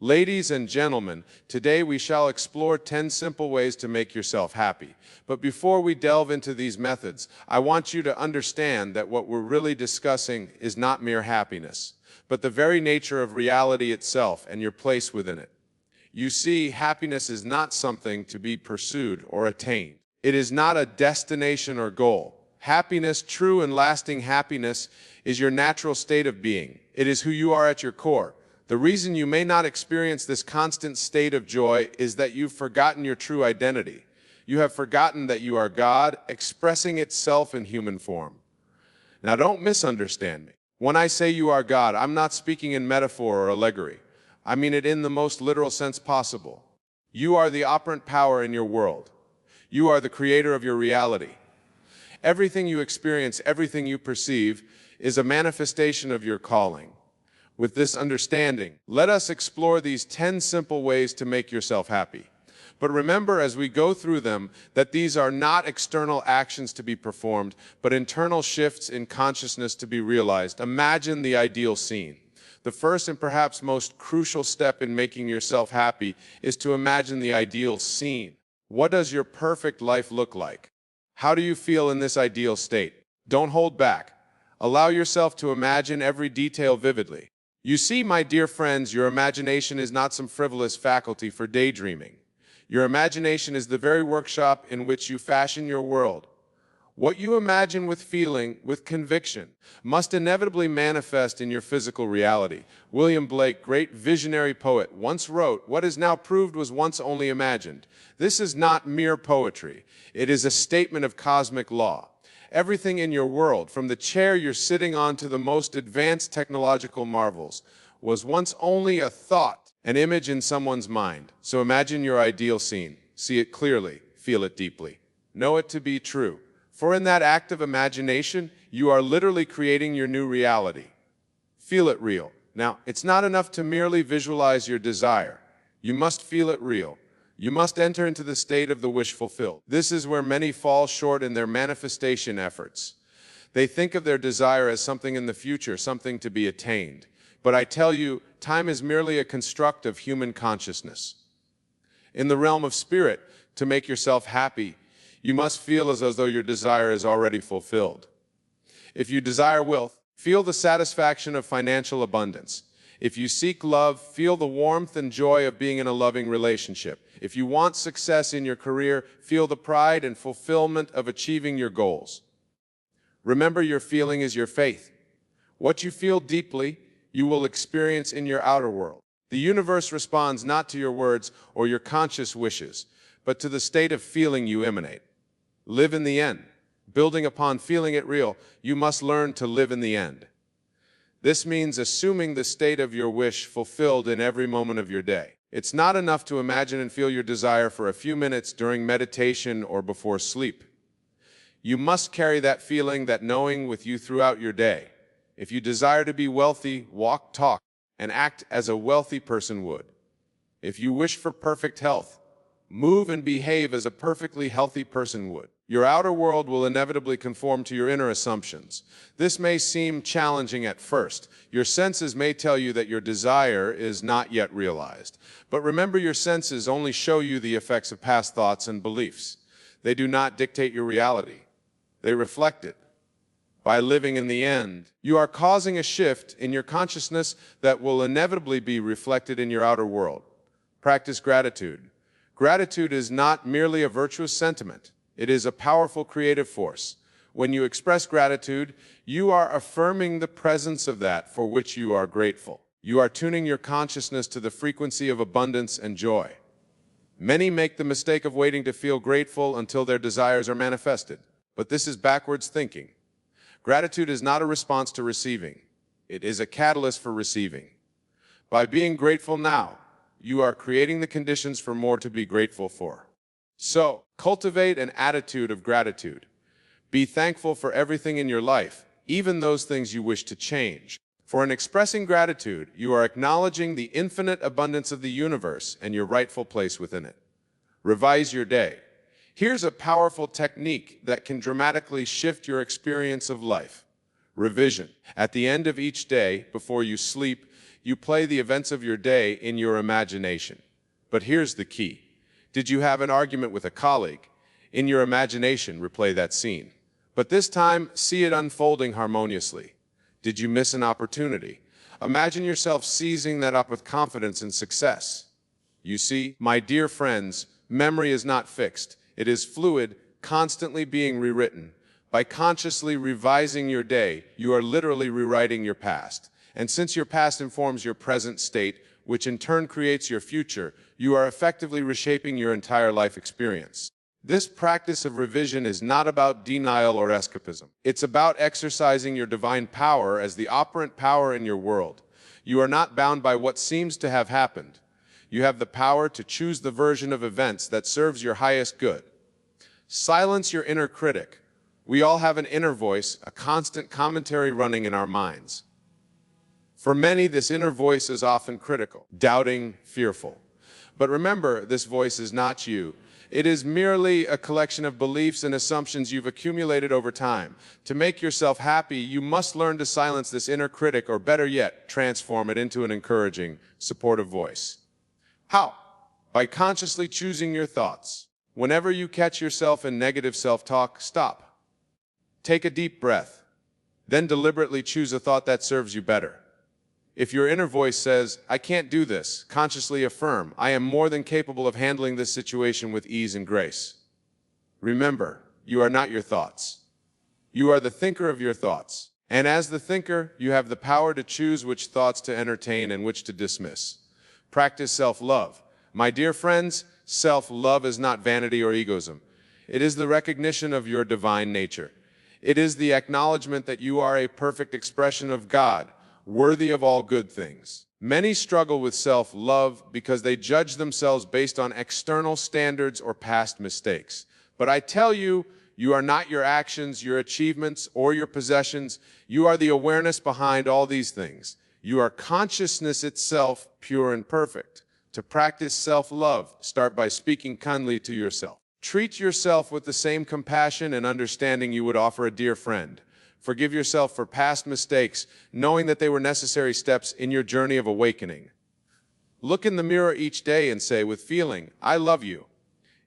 Ladies and gentlemen, today we shall explore 10 simple ways to make yourself happy. But before we delve into these methods, I want you to understand that what we're really discussing is not mere happiness, but the very nature of reality itself and your place within it. You see, happiness is not something to be pursued or attained. It is not a destination or goal. Happiness, true and lasting happiness, is your natural state of being. It is who you are at your core. The reason you may not experience this constant state of joy is that you've forgotten your true identity. You have forgotten that you are God, expressing itself in human form. Now, don't misunderstand me. When I say you are God, I'm not speaking in metaphor or allegory. I mean it in the most literal sense possible. You are the operant power in your world. You are the creator of your reality. Everything you experience, everything you perceive, is a manifestation of your calling. With this understanding, let us explore these 10 simple ways to make yourself happy. But remember as we go through them that these are not external actions to be performed, but internal shifts in consciousness to be realized. Imagine the ideal scene. The first and perhaps most crucial step in making yourself happy is to imagine the ideal scene. What does your perfect life look like? How do you feel in this ideal state? Don't hold back. Allow yourself to imagine every detail vividly. You see, my dear friends, your imagination is not some frivolous faculty for daydreaming. Your imagination is the very workshop in which you fashion your world. What you imagine with feeling, with conviction, must inevitably manifest in your physical reality. William Blake, great visionary poet, once wrote, "What is now proved was once only imagined." This is not mere poetry. It is a statement of cosmic law. Everything in your world, from the chair you're sitting on to the most advanced technological marvels, was once only a thought, an image in someone's mind. So imagine your ideal scene. See it clearly, feel it deeply. Know it to be true. For in that act of imagination, you are literally creating your new reality. Feel it real. Now, it's not enough to merely visualize your desire. You must feel it real. You must enter into the state of the wish fulfilled. This is where many fall short in their manifestation efforts. They think of their desire as something in the future, something to be attained. But I tell you, time is merely a construct of human consciousness. In the realm of spirit, to make yourself happy, you must feel as though your desire is already fulfilled. If you desire wealth, feel the satisfaction of financial abundance. If you seek love, feel the warmth and joy of being in a loving relationship. If you want success in your career, feel the pride and fulfillment of achieving your goals. Remember, your feeling is your faith. What you feel deeply, you will experience in your outer world. The universe responds not to your words or your conscious wishes, but to the state of feeling you emanate. Live in the end. Building upon feeling it real, you must learn to live in the end. This means assuming the state of your wish fulfilled in every moment of your day. It's not enough to imagine and feel your desire for a few minutes during meditation or before sleep. You must carry that feeling, that knowing with you throughout your day. If you desire to be wealthy, walk, talk, and act as a wealthy person would. If you wish for perfect health, move and behave as a perfectly healthy person would. Your outer world will inevitably conform to your inner assumptions. This may seem challenging at first. Your senses may tell you that your desire is not yet realized. But remember, your senses only show you the effects of past thoughts and beliefs. They do not dictate your reality. They reflect it. By living in the end, you are causing a shift in your consciousness that will inevitably be reflected in your outer world. Practice gratitude. Gratitude is not merely a virtuous sentiment. It is a powerful creative force. When you express gratitude, you are affirming the presence of that for which you are grateful. You are tuning your consciousness to the frequency of abundance and joy. Many make the mistake of waiting to feel grateful until their desires are manifested. But this is backwards thinking. Gratitude is not a response to receiving. It is a catalyst for receiving. By being grateful now, you are creating the conditions for more to be grateful for. So, cultivate an attitude of gratitude. Be thankful for everything in your life, even those things you wish to change. For in expressing gratitude, you are acknowledging the infinite abundance of the universe and your rightful place within it. Revise your day. Here's a powerful technique that can dramatically shift your experience of life. Revision. At the end of each day, before you sleep, You play the events of your day in your imagination. But here's the key. Did you have an argument with a colleague? In your imagination, replay that scene. But this time, see it unfolding harmoniously. Did you miss an opportunity? Imagine yourself seizing that up with confidence and success. You see, my dear friends, memory is not fixed. It is fluid, constantly being rewritten. By consciously revising your day, you are literally rewriting your past. And since your past informs your present state, which in turn creates your future, you are effectively reshaping your entire life experience. This practice of revision is not about denial or escapism. It's about exercising your divine power as the operant power in your world. You are not bound by what seems to have happened. You have the power to choose the version of events that serves your highest good. Silence your inner critic. We all have an inner voice, a constant commentary running in our minds. For many, this inner voice is often critical, doubting, fearful. But remember, this voice is not you. It is merely a collection of beliefs and assumptions you've accumulated over time. To make yourself happy, you must learn to silence this inner critic, or better yet, transform it into an encouraging, supportive voice. How? By consciously choosing your thoughts. Whenever you catch yourself in negative self-talk, stop. Take a deep breath. Then deliberately choose a thought that serves you better. If your inner voice says, "I can't do this," consciously affirm, "I am more than capable of handling this situation with ease and grace." Remember, you are not your thoughts. You are the thinker of your thoughts. And as the thinker, you have the power to choose which thoughts to entertain and which to dismiss. Practice self-love. My dear friends, self-love is not vanity or egoism. It is the recognition of your divine nature. It is the acknowledgement that you are a perfect expression of God, worthy of all good things. Many struggle with self-love because they judge themselves based on external standards or past mistakes. But I tell you, you are not your actions, your achievements, or your possessions. You are the awareness behind all these things. You are consciousness itself, pure and perfect. To practice self-love, start by speaking kindly to yourself. Treat yourself with the same compassion and understanding you would offer a dear friend. Forgive yourself for past mistakes, knowing that they were necessary steps in your journey of awakening. Look in the mirror each day and say with feeling, "I love you."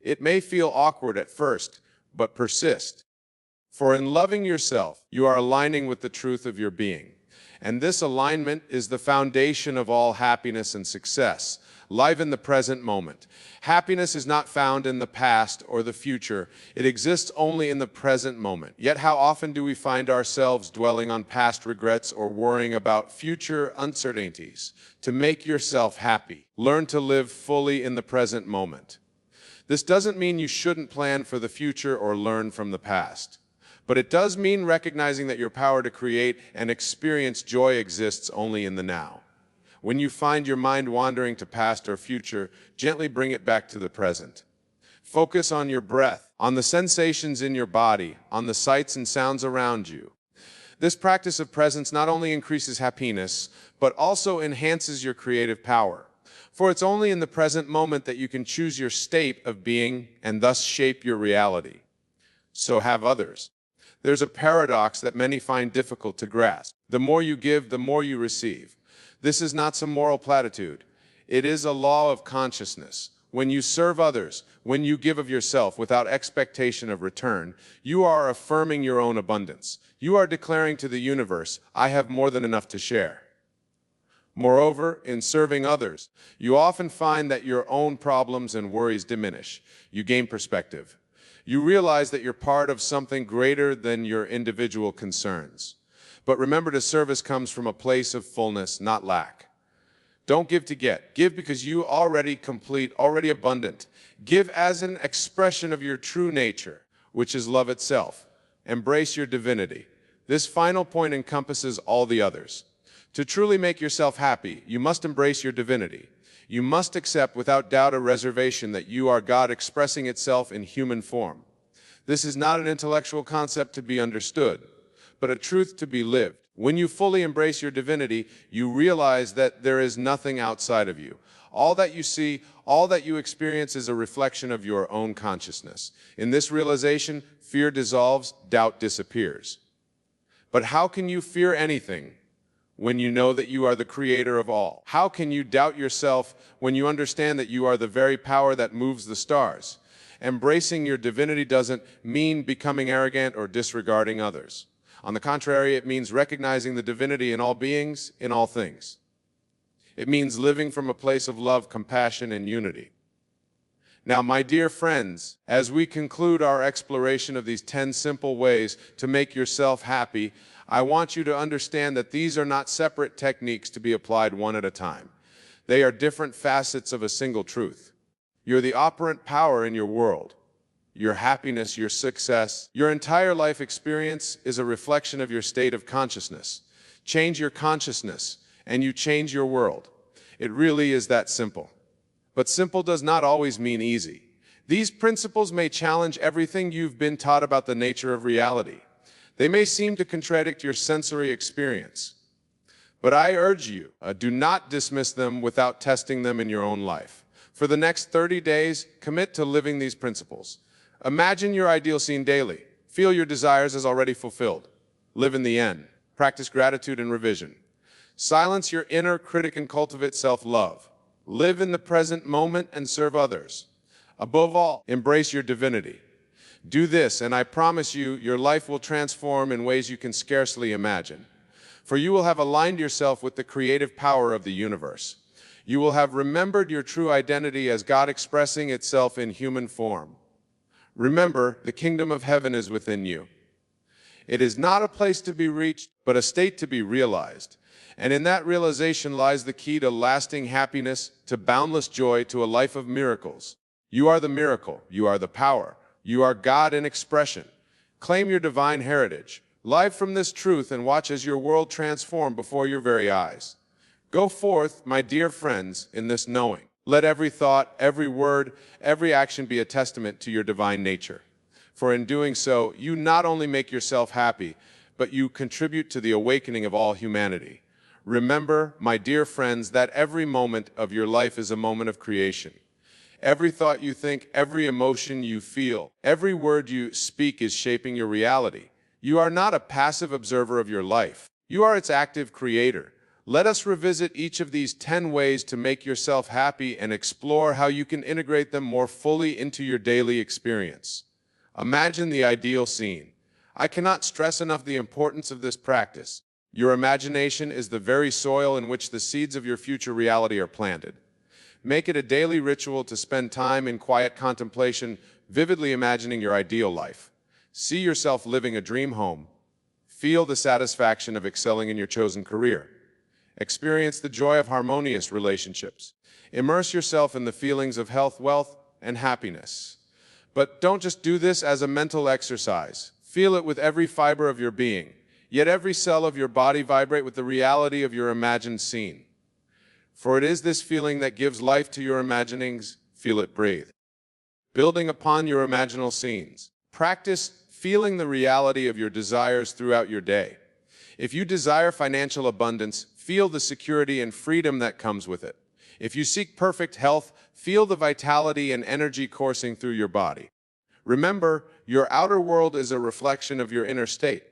It may feel awkward at first, but persist. For in loving yourself, you are aligning with the truth of your being. And this alignment is the foundation of all happiness and success. Live in the present moment. Happiness is not found in the past or the future. It exists only in the present moment. Yet how often do we find ourselves dwelling on past regrets or worrying about future uncertainties? To make yourself happy, learn to live fully in the present moment. This doesn't mean you shouldn't plan for the future or learn from the past. But it does mean recognizing that your power to create and experience joy exists only in the now. When you find your mind wandering to past or future, gently bring it back to the present. Focus on your breath, on the sensations in your body, on the sights and sounds around you. This practice of presence not only increases happiness, but also enhances your creative power. For it's only in the present moment that you can choose your state of being and thus shape your reality. So have others. There's a paradox that many find difficult to grasp. The more you give, the more you receive. This is not some moral platitude. It is a law of consciousness. When you serve others, when you give of yourself without expectation of return, you are affirming your own abundance. You are declaring to the universe, "I have more than enough to share." Moreover, in serving others, you often find that your own problems and worries diminish. You gain perspective. You realize that you're part of something greater than your individual concerns. But remember, the service comes from a place of fullness, not lack. Don't give to get. Give because you already complete, already abundant. Give as an expression of your true nature, which is love itself. Embrace your divinity. This final point encompasses all the others. To truly make yourself happy, you must embrace your divinity. You must accept without doubt or reservation that you are God expressing itself in human form. This is not an intellectual concept to be understood, but a truth to be lived. When you fully embrace your divinity, you realize that there is nothing outside of you. All that you see, all that you experience is a reflection of your own consciousness. In this realization, fear dissolves, doubt disappears. But how can you fear anything when you know that you are the creator of all? How can you doubt yourself when you understand that you are the very power that moves the stars? Embracing your divinity doesn't mean becoming arrogant or disregarding others. On the contrary, it means recognizing the divinity in all beings, in all things. It means living from a place of love, compassion, and unity. Now, my dear friends, as we conclude our exploration of these 10 simple ways to make yourself happy, I want you to understand that these are not separate techniques to be applied one at a time. They are different facets of a single truth. You're the operant power in your world. Your happiness, your success, your entire life experience is a reflection of your state of consciousness. Change your consciousness, and you change your world. It really is that simple. But simple does not always mean easy. These principles may challenge everything you've been taught about the nature of reality. They may seem to contradict your sensory experience. But I urge you, do not dismiss them without testing them in your own life. For the next 30 days, commit to living these principles. Imagine your ideal scene daily. Feel your desires as already fulfilled. Live in the end. Practice gratitude and revision. Silence your inner critic and cultivate self-love. Live in the present moment and serve others. Above all, embrace your divinity. Do this, and I promise you, your life will transform in ways you can scarcely imagine. For you will have aligned yourself with the creative power of the universe. You will have remembered your true identity as God expressing itself in human form. Remember, the kingdom of heaven is within you. It is not a place to be reached, but a state to be realized. And in that realization lies the key to lasting happiness, to boundless joy, to a life of miracles. You are the miracle. You are the power. You are God in expression. Claim your divine heritage. Live from this truth and watch as your world transforms before your very eyes. Go forth, my dear friends, in this knowing. Let every thought, every word, every action be a testament to your divine nature. For in doing so, you not only make yourself happy, but you contribute to the awakening of all humanity. Remember, my dear friends, that every moment of your life is a moment of creation. Every thought you think, every emotion you feel, every word you speak is shaping your reality. You are not a passive observer of your life. You are its active creator. Let us revisit each of these 10 ways to make yourself happy and explore how you can integrate them more fully into your daily experience. Imagine the ideal scene. I cannot stress enough the importance of this practice. Your imagination is the very soil in which the seeds of your future reality are planted. Make it a daily ritual to spend time in quiet contemplation, vividly imagining your ideal life. See yourself living a dream home. Feel the satisfaction of excelling in your chosen career. Experience the joy of harmonious relationships. Immerse yourself in the feelings of health, wealth, and happiness. But don't just do this as a mental exercise. Feel it with every fiber of your being. Yet every cell of your body vibrate with the reality of your imagined scene. For it is this feeling that gives life to your imaginings. Feel it breathe. Building upon your imaginal scenes. Practice feeling the reality of your desires throughout your day. If you desire financial abundance, feel the security and freedom that comes with it. If you seek perfect health, feel the vitality and energy coursing through your body. Remember, your outer world is a reflection of your inner state.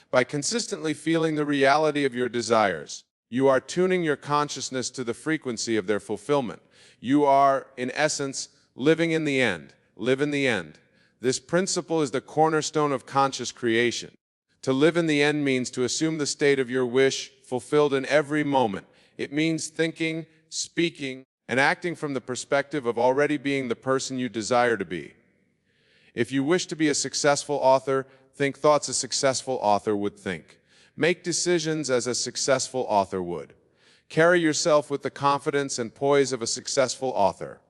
By consistently feeling the reality of your desires, you are tuning your consciousness to the frequency of their fulfillment. You are, in essence, living in the end. Live in the end. This principle is the cornerstone of conscious creation. To live in the end means to assume the state of your wish fulfilled in every moment. It means thinking, speaking, and acting from the perspective of already being the person you desire to be. If you wish to be a successful author, think thoughts a successful author would think. Make decisions as a successful author would. Carry yourself with the confidence and poise of a successful author.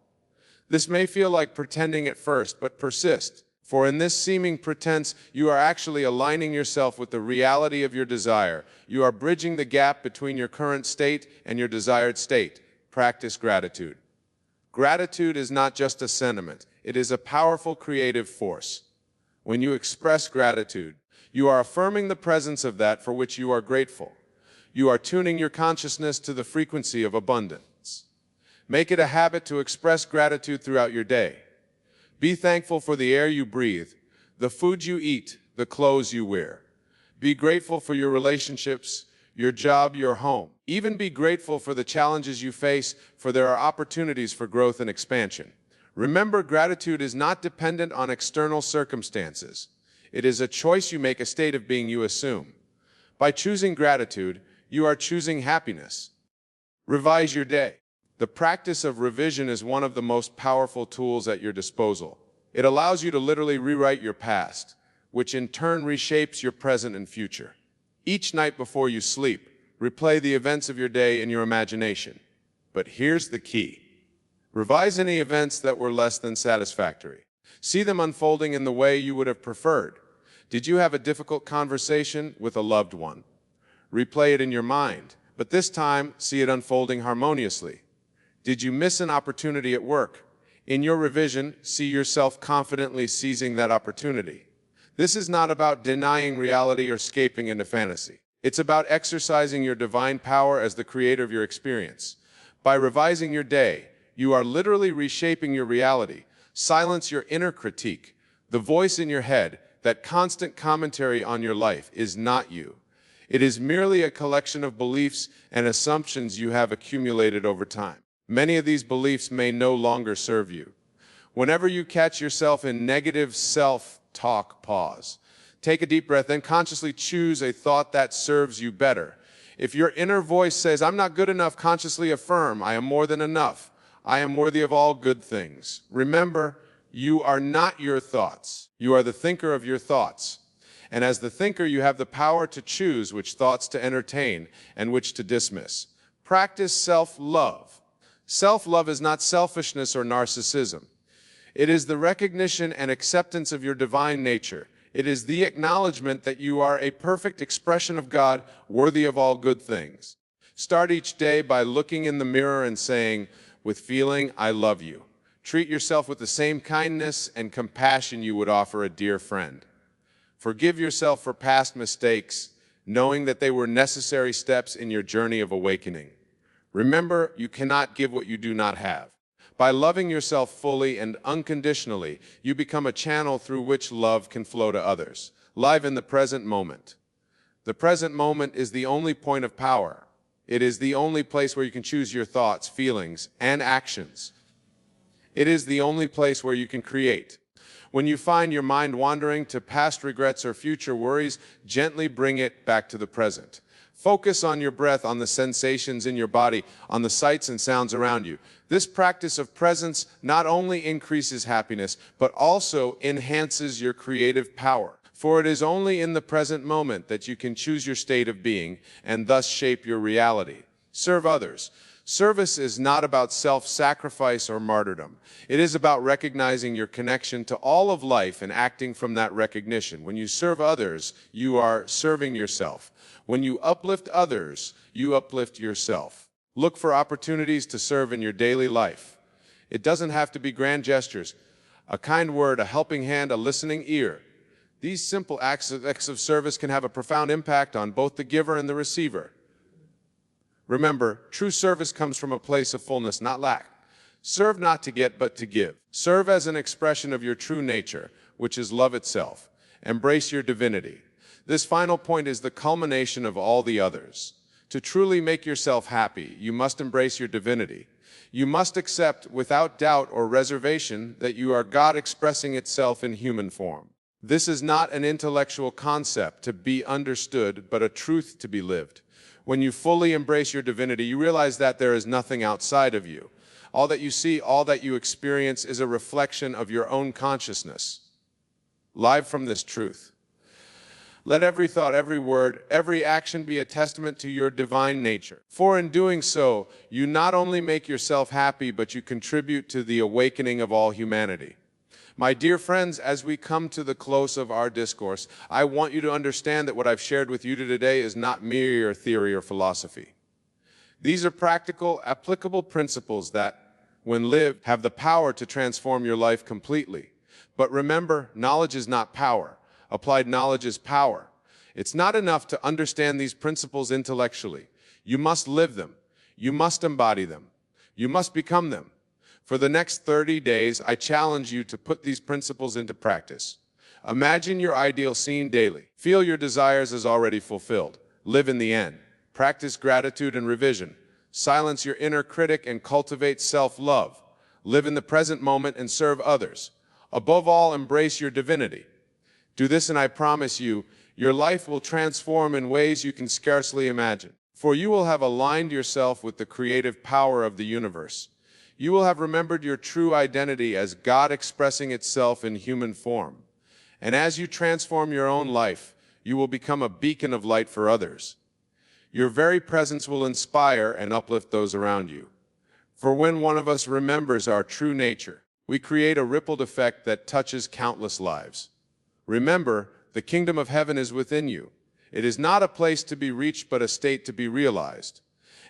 This may feel like pretending at first, but persist. For in this seeming pretense, you are actually aligning yourself with the reality of your desire. You are bridging the gap between your current state and your desired state. Practice gratitude. Gratitude is not just a sentiment. It is a powerful creative force. When you express gratitude, you are affirming the presence of that for which you are grateful. You are tuning your consciousness to the frequency of abundance. Make it a habit to express gratitude throughout your day. Be thankful for the air you breathe, the food you eat, the clothes you wear. Be grateful for your relationships, your job, your home. Even be grateful for the challenges you face, for there are opportunities for growth and expansion. Remember, gratitude is not dependent on external circumstances. It is a choice you make, a state of being you assume. By choosing gratitude, you are choosing happiness. Revise your day. The practice of revision is one of the most powerful tools at your disposal. It allows you to literally rewrite your past, which in turn reshapes your present and future. Each night before you sleep, replay the events of your day in your imagination. But here's the key. Revise any events that were less than satisfactory. See them unfolding in the way you would have preferred. Did you have a difficult conversation with a loved one? Replay it in your mind, but this time see it unfolding harmoniously. Did you miss an opportunity at work? In your revision, see yourself confidently seizing that opportunity. This is not about denying reality or escaping into fantasy. It's about exercising your divine power as the creator of your experience. By revising your day, you are literally reshaping your reality. Silence your inner critique. The voice in your head, that constant commentary on your life, is not you. It is merely a collection of beliefs and assumptions you have accumulated over time. Many of these beliefs may no longer serve you. Whenever you catch yourself in negative self-talk, pause. Take a deep breath, then consciously choose a thought that serves you better. If your inner voice says, "I'm not good enough," consciously affirm, "I am more than enough. I am worthy of all good things." Remember, you are not your thoughts. You are the thinker of your thoughts. And as the thinker, you have the power to choose which thoughts to entertain and which to dismiss. Practice self-love. Self-love is not selfishness or narcissism. It is the recognition and acceptance of your divine nature. It is the acknowledgement that you are a perfect expression of God, worthy of all good things. Start each day by looking in the mirror and saying, with feeling, "I love you." Treat yourself with the same kindness and compassion you would offer a dear friend. Forgive yourself for past mistakes, knowing that they were necessary steps in your journey of awakening. Remember, you cannot give what you do not have. By loving yourself fully and unconditionally, you become a channel through which love can flow to others. Live in the present moment. The present moment is the only point of power. It is the only place where you can choose your thoughts, feelings, and actions. It is the only place where you can create. When you find your mind wandering to past regrets or future worries, gently bring it back to the present. Focus on your breath, on the sensations in your body, on the sights and sounds around you. This practice of presence not only increases happiness, but also enhances your creative power. For it is only in the present moment that you can choose your state of being and thus shape your reality. Serve others. Service is not about self-sacrifice or martyrdom. It is about recognizing your connection to all of life and acting from that recognition. When you serve others, you are serving yourself. When you uplift others, you uplift yourself. Look for opportunities to serve in your daily life. It doesn't have to be grand gestures. A kind word, a helping hand, a listening ear. These simple acts of service can have a profound impact on both the giver and the receiver. Remember, true service comes from a place of fullness, not lack. Serve not to get, but to give. Serve as an expression of your true nature, which is love itself. Embrace your divinity. This final point is the culmination of all the others. To truly make yourself happy, you must embrace your divinity. You must accept without doubt or reservation that you are God expressing itself in human form. This is not an intellectual concept to be understood, but a truth to be lived. When you fully embrace your divinity, you realize that there is nothing outside of you. All that you see, all that you experience is a reflection of your own consciousness. Live from this truth. Let every thought, every word, every action be a testament to your divine nature. For in doing so, you not only make yourself happy, but you contribute to the awakening of all humanity. My dear friends, as we come to the close of our discourse, I want you to understand that what I've shared with you today is not mere theory or philosophy. These are practical, applicable principles that, when lived, have the power to transform your life completely. But remember, knowledge is not power. Applied knowledge is power. It's not enough to understand these principles intellectually. You must live them. You must embody them. You must become them. For the next 30 days, I challenge you to put these principles into practice. Imagine your ideal scene daily. Feel your desires as already fulfilled. Live in the end. Practice gratitude and revision. Silence your inner critic and cultivate self-love. Live in the present moment and serve others. Above all, embrace your divinity. Do this and I promise you, your life will transform in ways you can scarcely imagine. For you will have aligned yourself with the creative power of the universe. You will have remembered your true identity as God expressing itself in human form. And as you transform your own life, you will become a beacon of light for others. Your very presence will inspire and uplift those around you. For when one of us remembers our true nature, we create a rippled effect that touches countless lives. Remember, the kingdom of heaven is within you. It is not a place to be reached, but a state to be realized.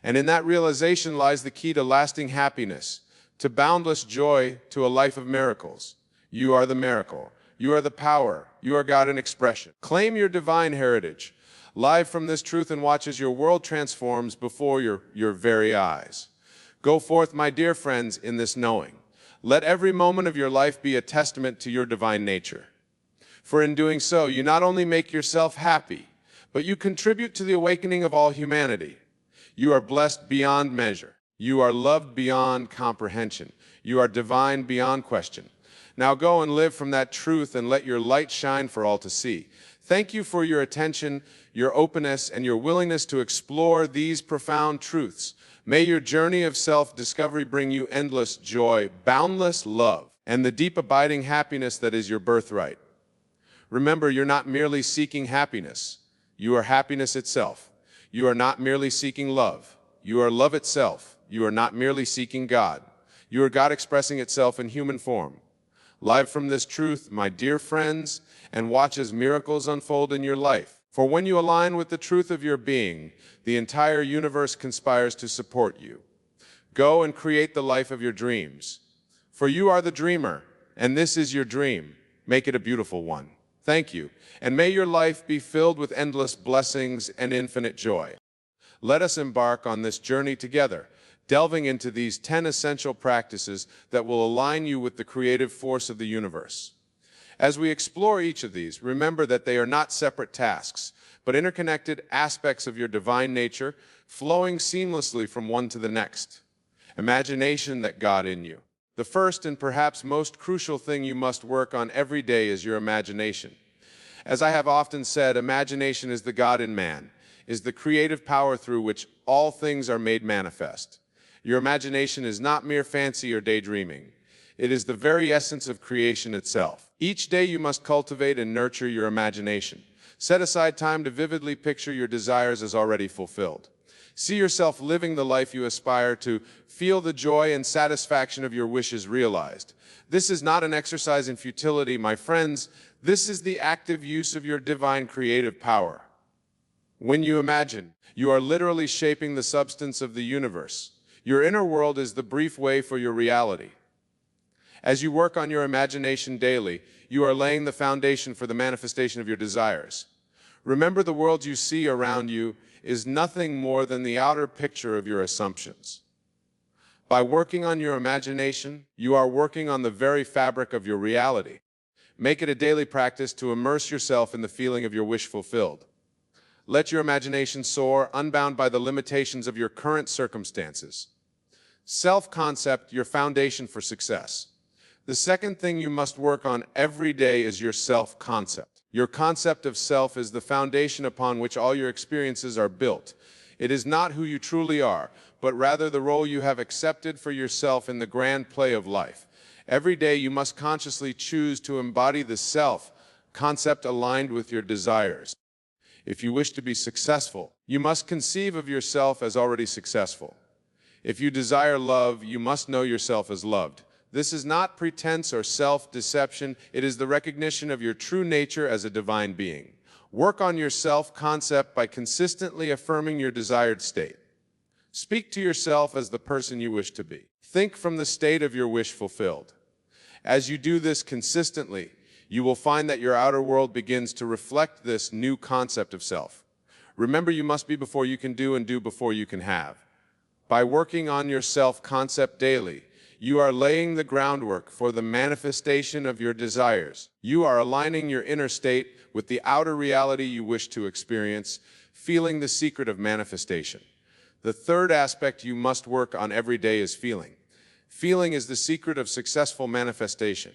And in that realization lies the key to lasting happiness, to boundless joy, to a life of miracles. You are the miracle. You are the power. You are God in expression. Claim your divine heritage. Live from this truth and watch as your world transforms before your very eyes. Go forth, my dear friends, in this knowing. Let every moment of your life be a testament to your divine nature. For in doing so, you not only make yourself happy, but you contribute to the awakening of all humanity. You are blessed beyond measure. You are loved beyond comprehension. You are divine beyond question. Now go and live from that truth and let your light shine for all to see. Thank you for your attention, your openness, and your willingness to explore these profound truths. May your journey of self-discovery bring you endless joy, boundless love, and the deep abiding happiness that is your birthright. Remember, you're not merely seeking happiness. You are happiness itself. You are not merely seeking love. You are love itself. You are not merely seeking God. You are God expressing itself in human form. Live from this truth, my dear friends, and watch as miracles unfold in your life. For when you align with the truth of your being, the entire universe conspires to support you. Go and create the life of your dreams. For you are the dreamer, and this is your dream. Make it a beautiful one. Thank you, and may your life be filled with endless blessings and infinite joy. Let us embark on this journey together, delving into these 10 essential practices that will align you with the creative force of the universe. As we explore each of these, remember that they are not separate tasks, but interconnected aspects of your divine nature, flowing seamlessly from one to the next. Imagination that God in you. The first and perhaps most crucial thing you must work on every day is your imagination. As I have often said, imagination is the God in man, is the creative power through which all things are made manifest. Your imagination is not mere fancy or daydreaming. It is the very essence of creation itself. Each day you must cultivate and nurture your imagination. Set aside time to vividly picture your desires as already fulfilled. See yourself living the life you aspire to. Feel the joy and satisfaction of your wishes realized. This is not an exercise in futility, my friends. This is the active use of your divine creative power. When you imagine, you are literally shaping the substance of the universe. Your inner world is the brief way for your reality. As you work on your imagination daily, you are laying the foundation for the manifestation of your desires. Remember, the world you see around you is nothing more than the outer picture of your assumptions. By working on your imagination, you are working on the very fabric of your reality. Make it a daily practice to immerse yourself in the feeling of your wish fulfilled. Let your imagination soar, unbound by the limitations of your current circumstances. Self-concept, your foundation for success. The second thing you must work on every day is your self-concept. Your concept of self is the foundation upon which all your experiences are built. It is not who you truly are, but rather the role you have accepted for yourself in the grand play of life. Every day you must consciously choose to embody the self-concept aligned with your desires. If you wish to be successful, you must conceive of yourself as already successful. If you desire love, you must know yourself as loved. This is not pretense or self-deception. It is the recognition of your true nature as a divine being. Work on your self-concept by consistently affirming your desired state. Speak to yourself as the person you wish to be. Think from the state of your wish fulfilled. As you do this consistently, you will find that your outer world begins to reflect this new concept of self. Remember, you must be before you can do and do before you can have. By working on your self-concept daily, you are laying the groundwork for the manifestation of your desires. You are aligning your inner state with the outer reality you wish to experience. feeling the secret of manifestation. The third aspect you must work on every day is feeling. Feeling is the secret of successful manifestation.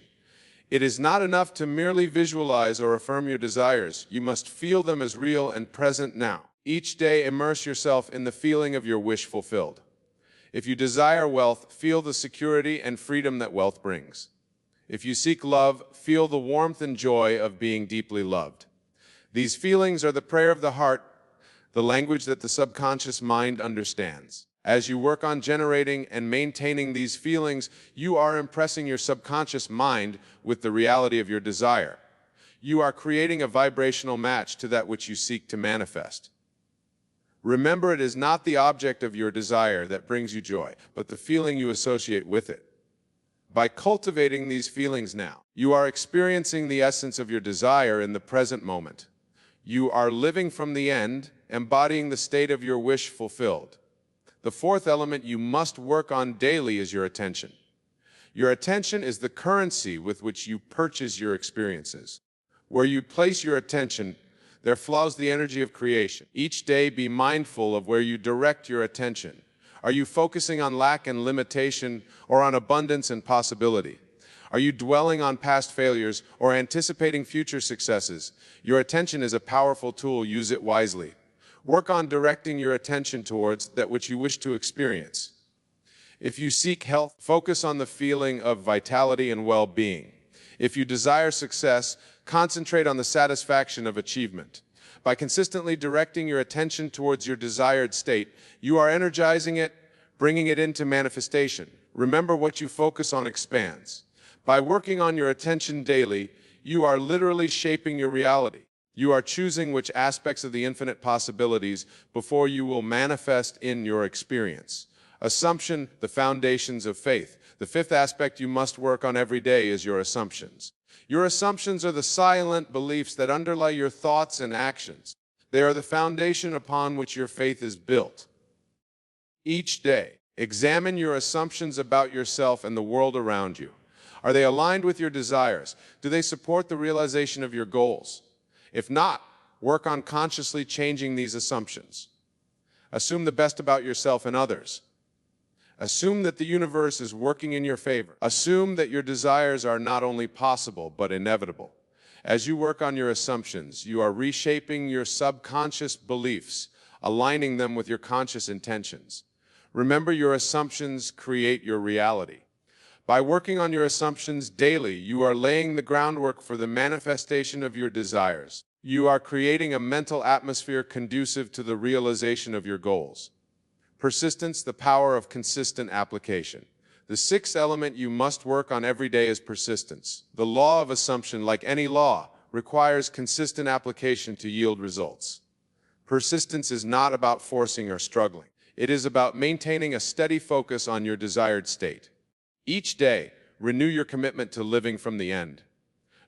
It is not enough to merely visualize or affirm your desires. You must feel them as real and present now. Each day, immerse yourself in the feeling of your wish fulfilled. If you desire wealth, feel the security and freedom that wealth brings. If you seek love, feel the warmth and joy of being deeply loved. These feelings are the prayer of the heart, the language that the subconscious mind understands. As you work on generating and maintaining these feelings, you are impressing your subconscious mind with the reality of your desire. You are creating a vibrational match to that which you seek to manifest. Remember, it is not the object of your desire that brings you joy, but the feeling you associate with it. By cultivating these feelings now, you are experiencing the essence of your desire in the present moment. You are living from the end, embodying the state of your wish fulfilled. The fourth element you must work on daily is your attention. Your attention is the currency with which you purchase your experiences. Where you place your attention, there flows the energy of creation. Each day, be mindful of where you direct your attention. Are you focusing on lack and limitation, or on abundance and possibility? Are you dwelling on past failures or anticipating future successes? Your attention is a powerful tool. Use it wisely. Work on directing your attention towards that which you wish to experience. If you seek health, focus on the feeling of vitality and well-being. If you desire success, concentrate on the satisfaction of achievement. By consistently directing your attention towards your desired state, you are energizing it, bringing it into manifestation. Remember, what you focus on expands. By working on your attention daily, you are literally shaping your reality. You are choosing which aspects of the infinite possibilities before you will manifest in your experience. Assumption, the foundations of faith. The fifth aspect you must work on every day is your assumptions. Your assumptions are the silent beliefs that underlie your thoughts and actions. They are the foundation upon which your faith is built. Each day, examine your assumptions about yourself and the world around you. Are they aligned with your desires? Do they support the realization of your goals? If not, work on consciously changing these assumptions. Assume the best about yourself and others. Assume that the universe is working in your favor. Assume that your desires are not only possible, but inevitable. As you work on your assumptions, you are reshaping your subconscious beliefs, aligning them with your conscious intentions. Remember, your assumptions create your reality. By working on your assumptions daily, you are laying the groundwork for the manifestation of your desires. You are creating a mental atmosphere conducive to the realization of your goals. Persistence, the power of consistent application. The sixth element you must work on every day is persistence. The law of assumption, like any law, requires consistent application to yield results. Persistence is not about forcing or struggling. It is about maintaining a steady focus on your desired state. Each day, renew your commitment to living from the end.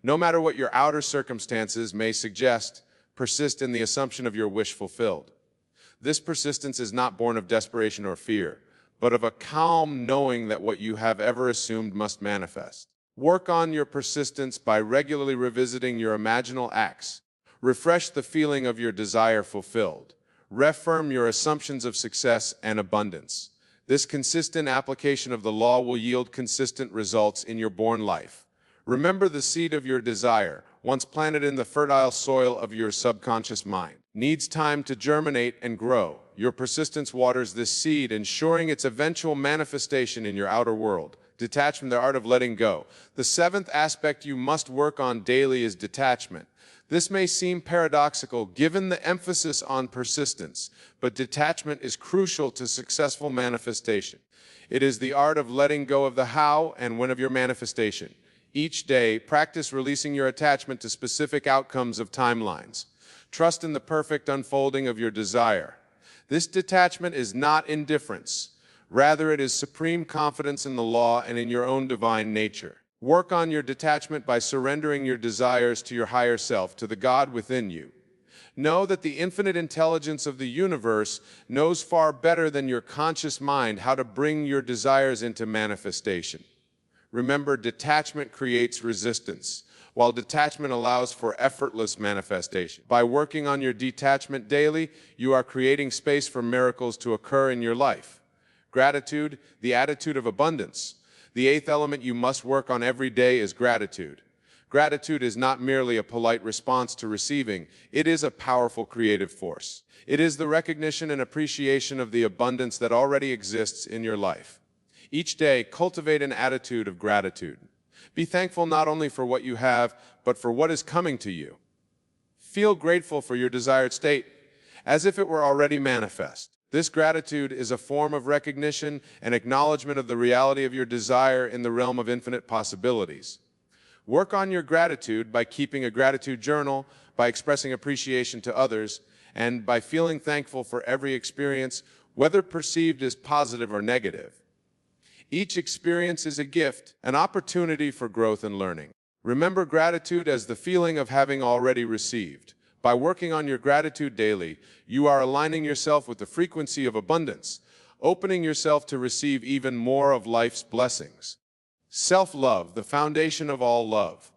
No matter what your outer circumstances may suggest, persist in the assumption of your wish fulfilled. This persistence is not born of desperation or fear, but of a calm knowing that what you have ever assumed must manifest. Work on your persistence by regularly revisiting your imaginal acts. Refresh the feeling of your desire fulfilled. Reaffirm your assumptions of success and abundance. This consistent application of the law will yield consistent results in your born life. Remember, the seed of your desire, once planted in the fertile soil of your subconscious mind, needs time to germinate and grow. Your persistence waters this seed, ensuring its eventual manifestation in your outer world. Detach from the art of letting go. The seventh aspect you must work on daily is detachment. This may seem paradoxical given the emphasis on persistence, but detachment is crucial to successful manifestation. It is the art of letting go of the how and when of your manifestation. Each day, practice releasing your attachment to specific outcomes of timelines. Trust in the perfect unfolding of your desire. This detachment is not indifference. Rather, it is supreme confidence in the law and in your own divine nature. Work on your detachment by surrendering your desires to your higher self, to the God within you. Know that the infinite intelligence of the universe knows far better than your conscious mind how to bring your desires into manifestation. Remember, detachment creates resistance. while detachment allows for effortless manifestation. By working on your detachment daily, you are creating space for miracles to occur in your life. Gratitude, the attitude of abundance. The eighth element you must work on every day is gratitude. Gratitude is not merely a polite response to receiving, it is a powerful creative force. It is the recognition and appreciation of the abundance that already exists in your life. Each day, cultivate an attitude of gratitude. Be thankful not only for what you have, but for what is coming to you. Feel grateful for your desired state, as if it were already manifest. This gratitude is a form of recognition and acknowledgement of the reality of your desire in the realm of infinite possibilities. Work on your gratitude by keeping a gratitude journal, by expressing appreciation to others, and by feeling thankful for every experience, whether perceived as positive or negative. Each experience is a gift, an opportunity for growth and learning. Remember gratitude as the feeling of having already received. By working on your gratitude daily, you are aligning yourself with the frequency of abundance, opening yourself to receive even more of life's blessings. Self-love, the foundation of all love.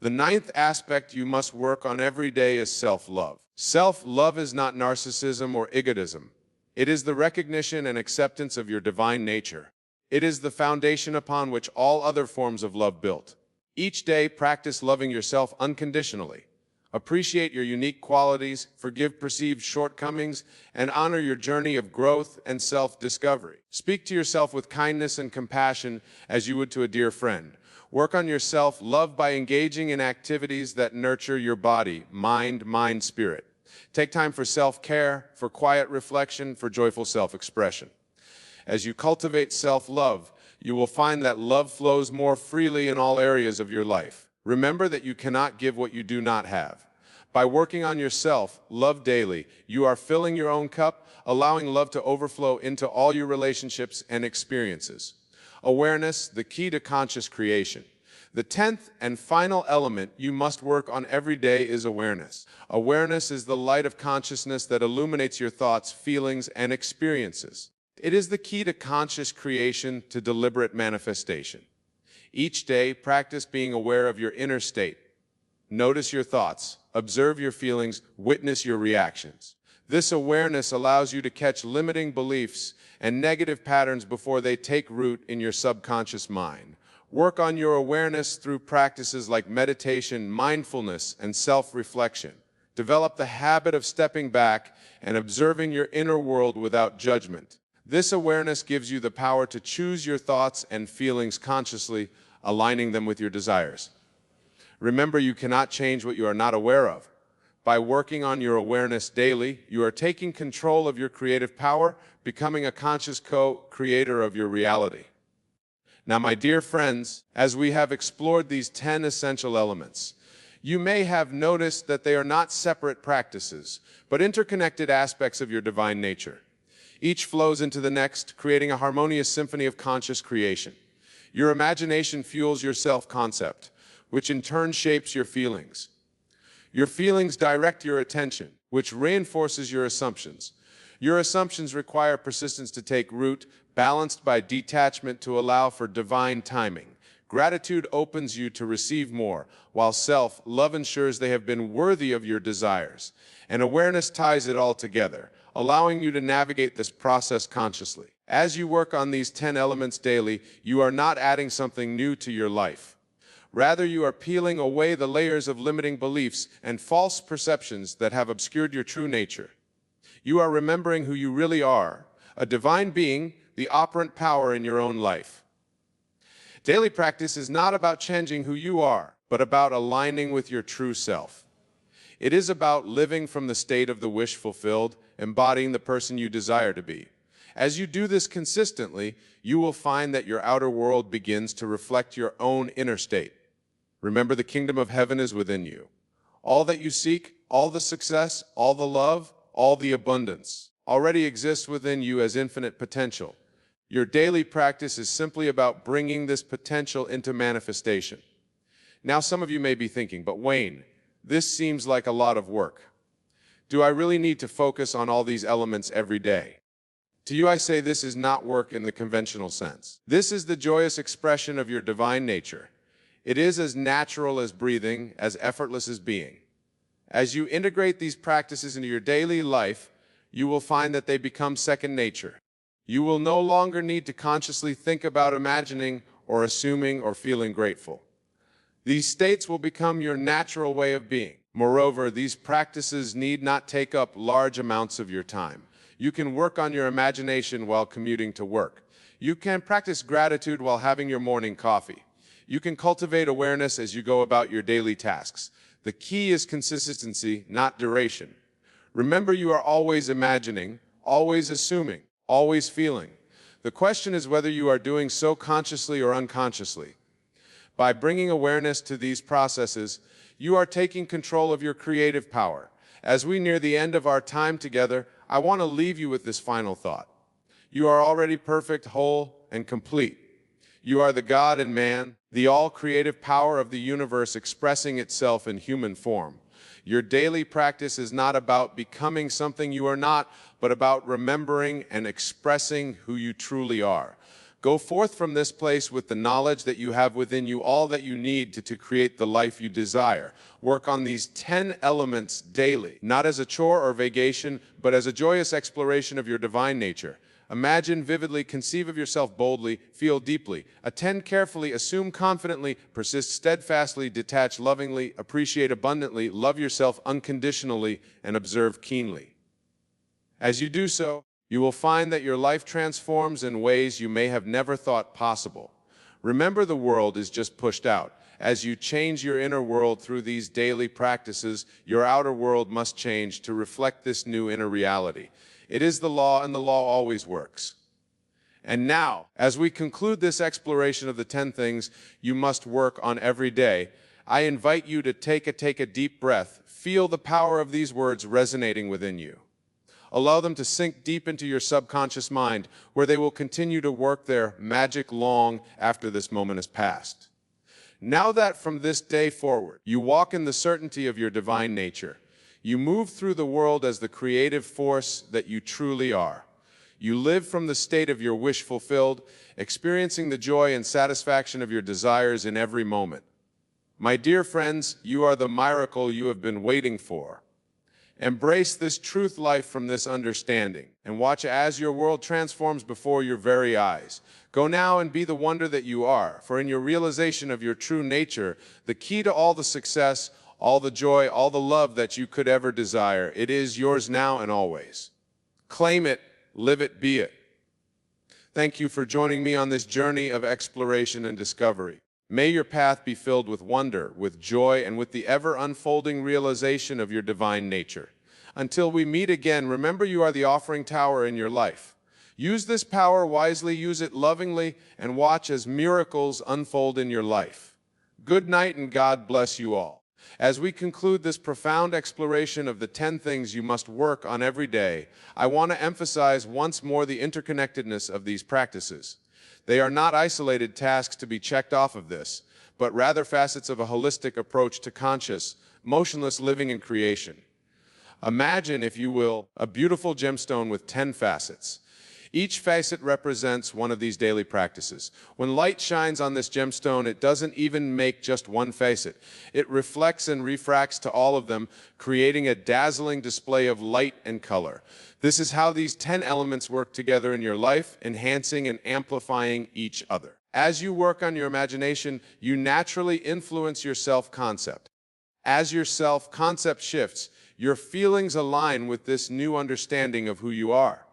The ninth aspect you must work on every day is self-love. Self-love is not narcissism or egotism. It is the recognition and acceptance of your divine nature. It is the foundation upon which all other forms of love built. Each day, practice loving yourself unconditionally. Appreciate your unique qualities, forgive perceived shortcomings, and honor your journey of growth and self-discovery. Speak to yourself with kindness and compassion as you would to a dear friend. Work on your self-love by engaging in activities that nurture your body, mind, spirit. Take time for self-care, for quiet reflection, for joyful self-expression. As you cultivate self-love, you will find that love flows more freely in all areas of your life. Remember that you cannot give what you do not have. By working on yourself, love daily, you are filling your own cup, allowing love to overflow into all your relationships and experiences. Awareness, the key to conscious creation. The 10th and final element you must work on every day is awareness. Awareness is the light of consciousness that illuminates your thoughts, feelings, and experiences. It is the key to conscious creation, to deliberate manifestation. Each day, practice being aware of your inner state. Notice your thoughts, observe your feelings, witness your reactions. This awareness allows you to catch limiting beliefs and negative patterns before they take root in your subconscious mind. Work on your awareness through practices like meditation, mindfulness, and self-reflection. Develop the habit of stepping back and observing your inner world without judgment. This awareness gives you the power to choose your thoughts and feelings consciously, aligning them with your desires. Remember, you cannot change what you are not aware of. By working on your awareness daily, you are taking control of your creative power, becoming a conscious co-creator of your reality. Now, my dear friends, as we have explored these 10 essential elements, you may have noticed that they are not separate practices, but interconnected aspects of your divine nature. Each flows into the next, creating a harmonious symphony of conscious creation. Your imagination fuels your self-concept, which in turn shapes your feelings. Your feelings direct your attention, which reinforces your assumptions. Your assumptions require persistence to take root, balanced by detachment to allow for divine timing. Gratitude opens you to receive more, while self-love ensures they have been worthy of your desires. And awareness ties it all together, allowing you to navigate this process consciously. As you work on these 10 elements daily, you are not adding something new to your life. Rather, you are peeling away the layers of limiting beliefs and false perceptions that have obscured your true nature. You are remembering who you really are, a divine being, the operant power in your own life. Daily practice is not about changing who you are, but about aligning with your true self. It is about living from the state of the wish fulfilled, embodying the person you desire to be. As you do this consistently, you will find that your outer world begins to reflect your own inner state. Remember, the kingdom of heaven is within you. All that you seek, all the success, all the love, all the abundance already exists within you as infinite potential. Your daily practice is simply about bringing this potential into manifestation. Now, some of you may be thinking, but Wayne, this seems like a lot of work. Do I really need to focus on all these elements every day? To you, I say this is not work in the conventional sense. This is the joyous expression of your divine nature. It is as natural as breathing, as effortless as being. As you integrate these practices into your daily life, you will find that they become second nature. You will no longer need to consciously think about imagining or assuming or feeling grateful. These states will become your natural way of being. Moreover, these practices need not take up large amounts of your time. You can work on your imagination while commuting to work. You can practice gratitude while having your morning coffee. You can cultivate awareness as you go about your daily tasks. The key is consistency, not duration. Remember, you are always imagining, always assuming, always feeling. The question is whether you are doing so consciously or unconsciously. By bringing awareness to these processes, you are taking control of your creative power. As we near the end of our time together, I want to leave you with this final thought. You are already perfect, whole, and complete. You are the God and man, the all-creative power of the universe expressing itself in human form. Your daily practice is not about becoming something you are not, but about remembering and expressing who you truly are. Go forth from this place with the knowledge that you have within you all that you need to create the life you desire. Work on these 10 elements daily, not as a chore or vacation, but as a joyous exploration of your divine nature. Imagine vividly, conceive of yourself boldly, feel deeply, attend carefully, assume confidently, persist steadfastly, detach lovingly, appreciate abundantly, love yourself unconditionally, and observe keenly. As you do so, you will find that your life transforms in ways you may have never thought possible. Remember, the world is just pushed out. As you change your inner world through these daily practices, your outer world must change to reflect this new inner reality. It is the law, and the law always works. And now, as we conclude this exploration of the 10 things you must work on every day, I invite you to take a deep breath. Feel the power of these words resonating within you. Allow them to sink deep into your subconscious mind, where they will continue to work their magic long after this moment has passed. Now that from this day forward, you walk in the certainty of your divine nature, you move through the world as the creative force that you truly are. You live from the state of your wish fulfilled, experiencing the joy and satisfaction of your desires in every moment. My dear friends, you are the miracle you have been waiting for. Embrace this truth life from this understanding, and watch as your world transforms before your very eyes. Go now and be the wonder that you are, for in your realization of your true nature, the key to all the success, all the joy, all the love that you could ever desire, it is yours now and always. Claim it, live it, be it. Thank you for joining me on this journey of exploration and discovery. May your path be filled with wonder, with joy, and with the ever-unfolding realization of your divine nature. Until we meet again, remember, you are the offering tower in your life. Use this power wisely, use it lovingly, and watch as miracles unfold in your life. Good night, and God bless you all. As we conclude this profound exploration of the 10 things you must work on every day, I want to emphasize once more the interconnectedness of these practices. They are not isolated tasks to be checked off of this, but rather facets of a holistic approach to conscious, motionless living and creation. Imagine, if you will, a beautiful gemstone with 10 facets. Each facet represents one of these daily practices. When light shines on this gemstone, it doesn't even make just one facet. It reflects and refracts to all of them, creating a dazzling display of light and color. This is how these 10 elements work together in your life, enhancing and amplifying each other. As you work on your imagination, you naturally influence your self-concept. As your self-concept shifts, your feelings align with this new understanding of who you are.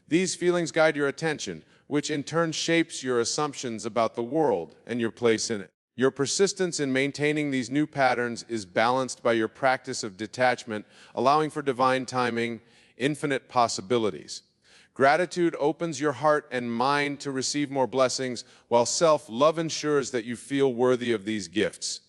These feelings guide your attention, which in turn shapes your assumptions about the world and your place in it. Your persistence in maintaining these new patterns is balanced by your practice of detachment, allowing for divine timing, infinite possibilities. Gratitude opens your heart and mind to receive more blessings, while self-love ensures that you feel worthy of these gifts.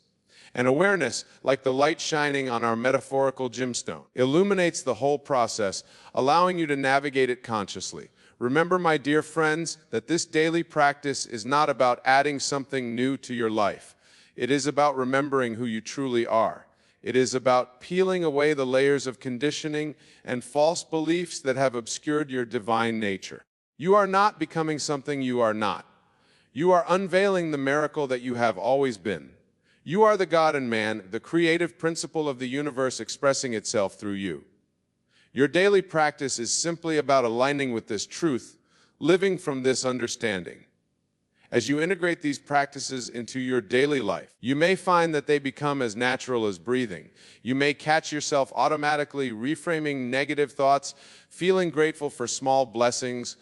And awareness, like the light shining on our metaphorical gemstone, illuminates the whole process, allowing you to navigate it consciously. Remember, my dear friends, that this daily practice is not about adding something new to your life. It is about remembering who you truly are. It is about peeling away the layers of conditioning and false beliefs that have obscured your divine nature. You are not becoming something you are not. You are unveiling the miracle that you have always been. You are the God in man, the creative principle of the universe expressing itself through you. Your daily practice is simply about aligning with this truth, living from this understanding. As you integrate these practices into your daily life, you may find that they become as natural as breathing. You may catch yourself automatically reframing negative thoughts, feeling grateful for small blessings,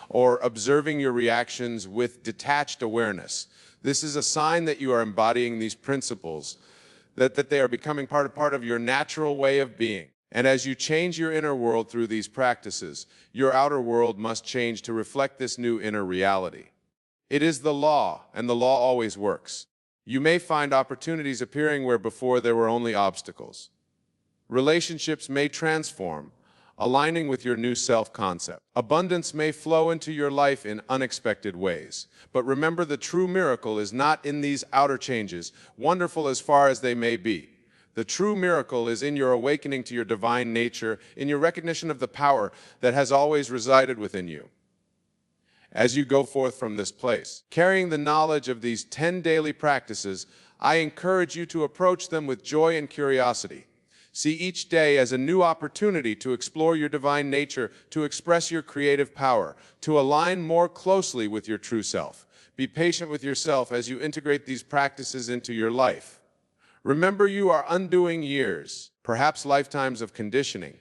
or observing your reactions with detached awareness. This is a sign that you are embodying these principles, that they are becoming part of your natural way of being. And as you change your inner world through these practices, your outer world must change to reflect this new inner reality. It is the law, and the law always works. You may find opportunities appearing where before there were only obstacles. Relationships may transform, aligning with your new self-concept. Abundance may flow into your life in unexpected ways. But remember, the true miracle is not in these outer changes, wonderful as far as they may be. The true miracle is in your awakening to your divine nature, in your recognition of the power that has always resided within you. As you go forth from this place, carrying the knowledge of these 10 daily practices, I encourage you to approach them with joy and curiosity. See each day as a new opportunity to explore your divine nature, to express your creative power, to align more closely with your true self. Be patient with yourself as you integrate these practices into your life. Remember, you are undoing years, perhaps lifetimes of conditioning.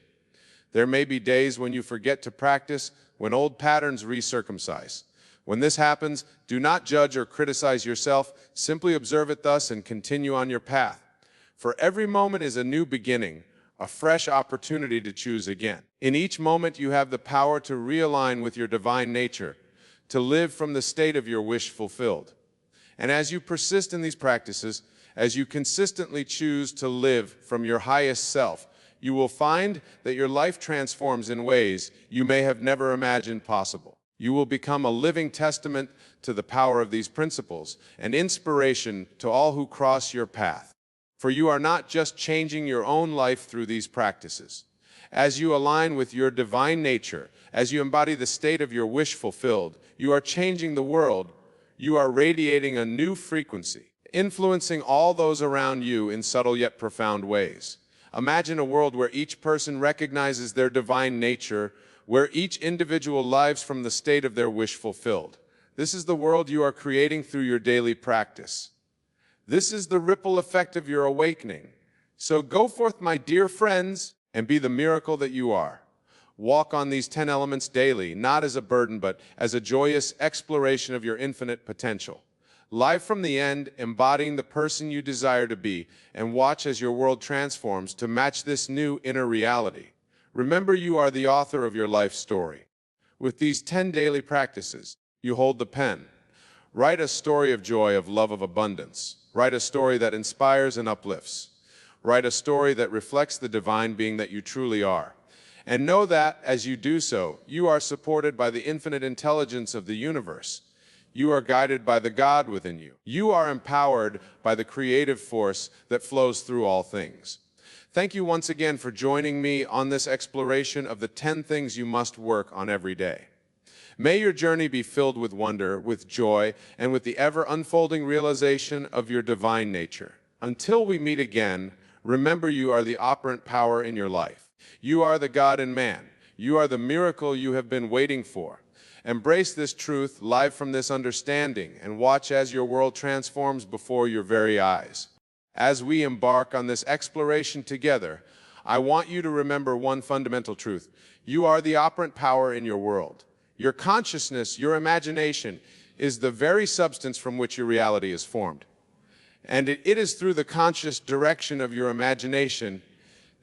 There may be days when you forget to practice, when old patterns recircumcise. When this happens, do not judge or criticize yourself. Simply observe it thus and continue on your path. For every moment is a new beginning, a fresh opportunity to choose again. In each moment, you have the power to realign with your divine nature, to live from the state of your wish fulfilled. And as you persist in these practices, as you consistently choose to live from your highest self, you will find that your life transforms in ways you may have never imagined possible. You will become a living testament to the power of these principles, an inspiration to all who cross your path. For you are not just changing your own life through these practices. As you align with your divine nature, as you embody the state of your wish fulfilled, you are changing the world. You are radiating a new frequency, influencing all those around you in subtle yet profound ways. Imagine a world where each person recognizes their divine nature, where each individual lives from the state of their wish fulfilled. This is the world you are creating through your daily practice. This is the ripple effect of your awakening. So go forth, my dear friends, and be the miracle that you are. Walk on these 10 elements daily, not as a burden, but as a joyous exploration of your infinite potential. Live from the end, embodying the person you desire to be, and watch as your world transforms to match this new inner reality. Remember, you are the author of your life story. With these 10 daily practices, you hold the pen. Write a story of joy, of love, of abundance. Write a story that inspires and uplifts. Write a story that reflects the divine being that you truly are. And know that, as you do so, you are supported by the infinite intelligence of the universe. You are guided by the God within you. You are empowered by the creative force that flows through all things. Thank you once again for joining me on this exploration of the 10 things you must work on every day. May your journey be filled with wonder, with joy, and with the ever-unfolding realization of your divine nature. Until we meet again, remember, you are the operant power in your life. You are the God in man. You are the miracle you have been waiting for. Embrace this truth, live from this understanding, and watch as your world transforms before your very eyes. As we embark on this exploration together, I want you to remember one fundamental truth. You are the operant power in your world. Your consciousness, your imagination, is the very substance from which your reality is formed. And it is through the conscious direction of your imagination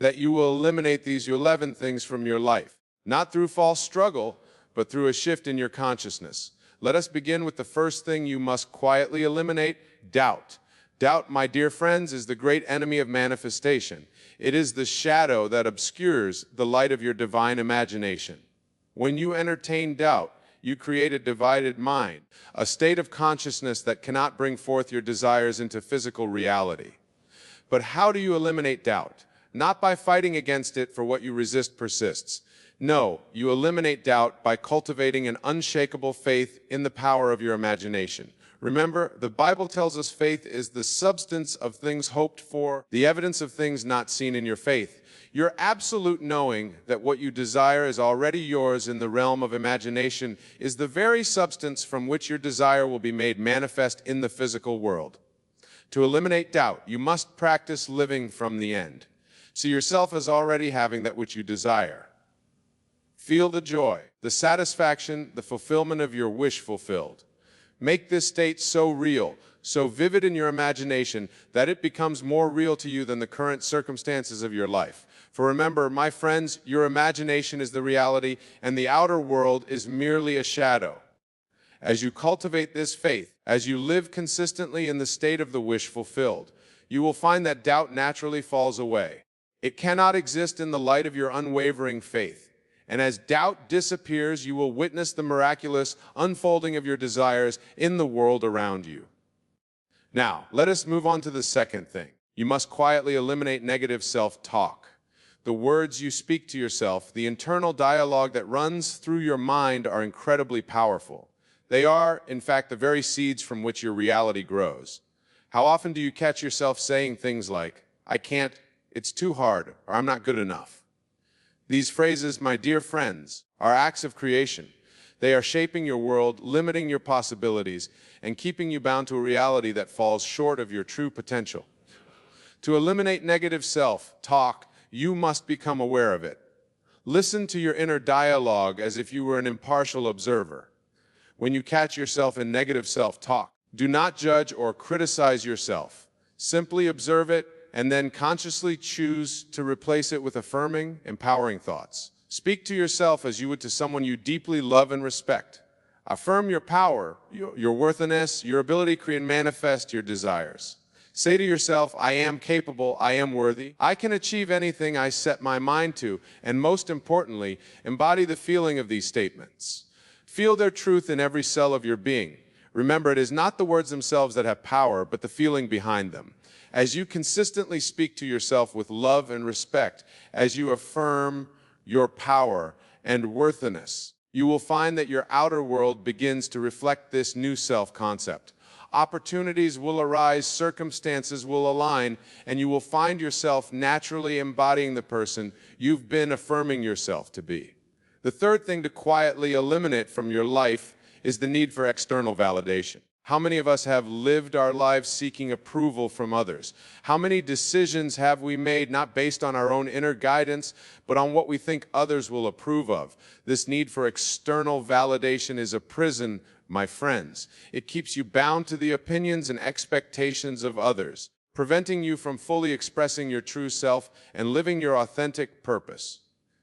that you will eliminate these 11 things from your life. Not through false struggle, but through a shift in your consciousness. Let us begin with the first thing you must quietly eliminate: doubt. Doubt, my dear friends, is the great enemy of manifestation. It is the shadow that obscures the light of your divine imagination. When you entertain doubt, you create a divided mind, a state of consciousness that cannot bring forth your desires into physical reality. But how do you eliminate doubt? Not by fighting against it, for what you resist persists. No, you eliminate doubt by cultivating an unshakable faith in the power of your imagination. Remember, the Bible tells us faith is the substance of things hoped for, the evidence of things not seen. In your faith, your absolute knowing that what you desire is already yours in the realm of imagination is the very substance from which your desire will be made manifest in the physical world. To eliminate doubt, you must practice living from the end. See yourself as already having that which you desire. Feel the joy, the satisfaction, the fulfillment of your wish fulfilled. Make this state so real, so vivid in your imagination, that it becomes more real to you than the current circumstances of your life. For remember, my friends, your imagination is the reality, and the outer world is merely a shadow. As you cultivate this faith, as you live consistently in the state of the wish fulfilled, you will find that doubt naturally falls away. It cannot exist in the light of your unwavering faith. And as doubt disappears, you will witness the miraculous unfolding of your desires in the world around you. Now, let us move on to the second thing. You must quietly eliminate negative self-talk. The words you speak to yourself, the internal dialogue that runs through your mind, are incredibly powerful. They are, in fact, the very seeds from which your reality grows. How often do you catch yourself saying things like, "I can't," "It's too hard," or "I'm not good enough"? These phrases, my dear friends, are acts of creation. They are shaping your world, limiting your possibilities, and keeping you bound to a reality that falls short of your true potential. To eliminate negative self-talk, you must become aware of it. Listen to your inner dialogue as if you were an impartial observer. When you catch yourself in negative self-talk, do not judge or criticize yourself. Simply observe it, and then consciously choose to replace it with affirming, empowering thoughts. Speak to yourself as you would to someone you deeply love and respect. Affirm your power, your worthiness, your ability to create and manifest your desires. Say to yourself, "I am capable, I am worthy, I can achieve anything I set my mind to," and most importantly, embody the feeling of these statements. Feel their truth in every cell of your being. Remember, it is not the words themselves that have power, but the feeling behind them. As you consistently speak to yourself with love and respect, as you affirm your power and worthiness, you will find that your outer world begins to reflect this new self-concept. Opportunities will arise, circumstances will align, and you will find yourself naturally embodying the person you've been affirming yourself to be. The third thing to quietly eliminate from your life is the need for external validation. How many of us have lived our lives seeking approval from others? How many decisions have we made not based on our own inner guidance, but on what we think others will approve of? This need for external validation is a prison, my friends. It keeps you bound to the opinions and expectations of others, preventing you from fully expressing your true self and living your authentic purpose.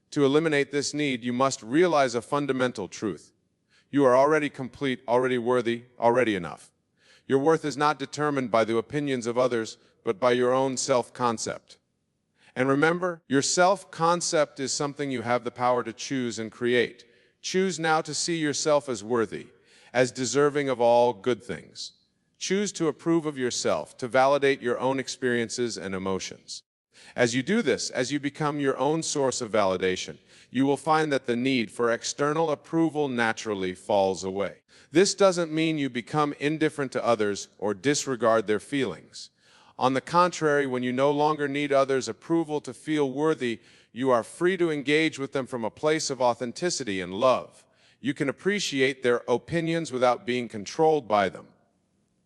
To eliminate this need, you must realize a fundamental truth. You are already complete, already worthy, already enough. Your worth is not determined by the opinions of others, but by your own self-concept. And remember, your self-concept is something you have the power to choose and create. Choose now to see yourself as worthy, as deserving of all good things. Choose to approve of yourself, to validate your own experiences and emotions. As you do this, as you become your own source of validation, you will find that the need for external approval naturally falls away. This doesn't mean you become indifferent to others or disregard their feelings. On the contrary, when you no longer need others' approval to feel worthy, you are free to engage with them from a place of authenticity and love. You can appreciate their opinions without being controlled by them.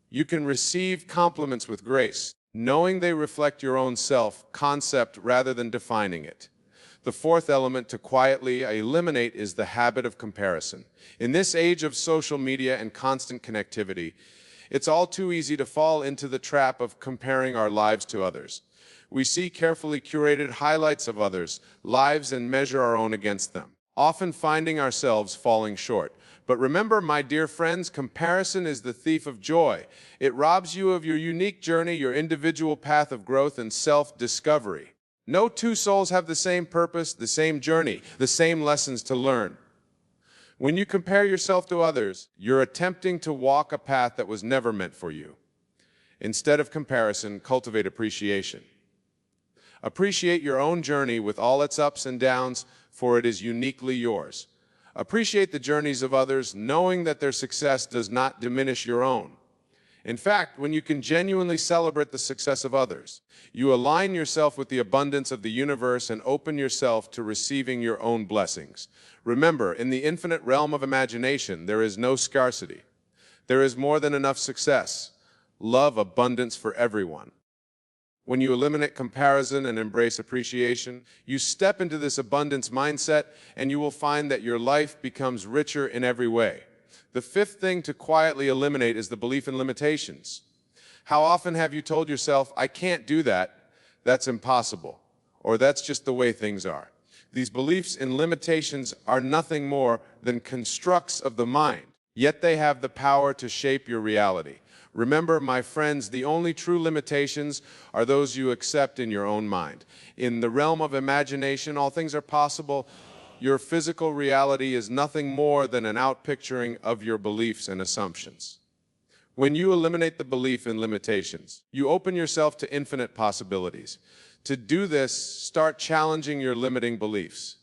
You can receive compliments with grace, knowing they reflect your own self-concept rather than defining it. The fourth element to quietly eliminate is the habit of comparison. In this age of social media and constant connectivity, it's all too easy to fall into the trap of comparing our lives to others. We see carefully curated highlights of others' lives and measure our own against them, often finding ourselves falling short. But remember, my dear friends, comparison is the thief of joy. It robs you of your unique journey, your individual path of growth and self-discovery. No two souls have the same purpose, the same journey, the same lessons to learn. When you compare yourself to others, you're attempting to walk a path that was never meant for you. Instead of comparison, cultivate appreciation. Appreciate your own journey with all its ups and downs, for it is uniquely yours. Appreciate the journeys of others, knowing that their success does not diminish your own. In fact, when you can genuinely celebrate the success of others, you align yourself with the abundance of the universe and open yourself to receiving your own blessings. Remember, in the infinite realm of imagination, there is no scarcity. There is more than enough success, love, abundance for everyone. When you eliminate comparison and embrace appreciation, you step into this abundance mindset and you will find that your life becomes richer in every way. The fifth thing to quietly eliminate is the belief in limitations. How often have you told yourself, I can't do that, that's impossible, or that's just the way things are? These beliefs in limitations are nothing more than constructs of the mind, yet they have the power to shape your reality. Remember, my friends, the only true limitations are those you accept in your own mind. In the realm of imagination, all things are possible. Your physical reality is nothing more than an outpicturing of your beliefs and assumptions. When you eliminate the belief in limitations, you open yourself to infinite possibilities. To do this, start challenging your limiting beliefs.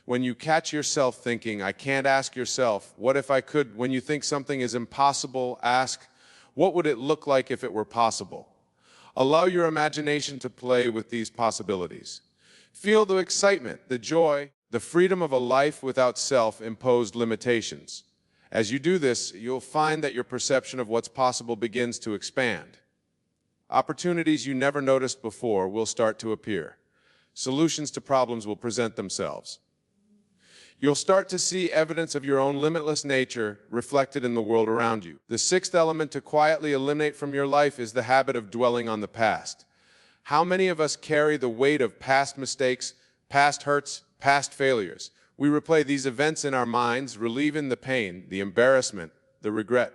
When you catch yourself thinking, I can't, ask yourself, what if I could? When you think something is impossible, ask, what would it look like if it were possible? Allow your imagination to play with these possibilities. Feel the excitement, the joy, the freedom of a life without self-imposed limitations. As you do this, you'll find that your perception of what's possible begins to expand. Opportunities you never noticed before will start to appear. Solutions to problems will present themselves. You'll start to see evidence of your own limitless nature reflected in the world around you. The sixth element to quietly eliminate from your life is the habit of dwelling on the past. How many of us carry the weight of past mistakes, past hurts, past failures? We replay these events in our minds, relieving the pain, the embarrassment, the regret.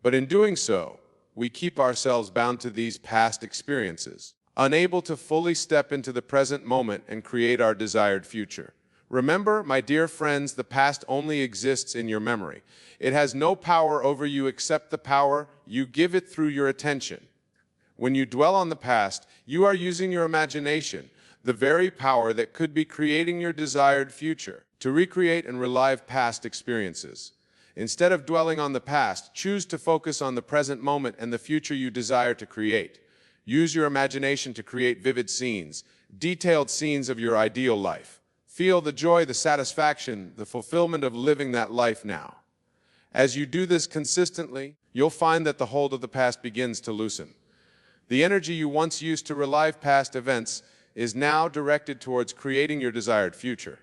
But in doing so, we keep ourselves bound to these past experiences, unable to fully step into the present moment and create our desired future. Remember, my dear friends, the past only exists in your memory. It has no power over you except the power you give it through your attention. When you dwell on the past, you are using your imagination, the very power that could be creating your desired future, to recreate and relive past experiences. Instead of dwelling on the past, choose to focus on the present moment and the future you desire to create. Use your imagination to create vivid scenes, detailed scenes of your ideal life. Feel the joy, the satisfaction, the fulfillment of living that life now. As you do this consistently, you'll find that the hold of the past begins to loosen. The energy you once used to relive past events is now directed towards creating your desired future.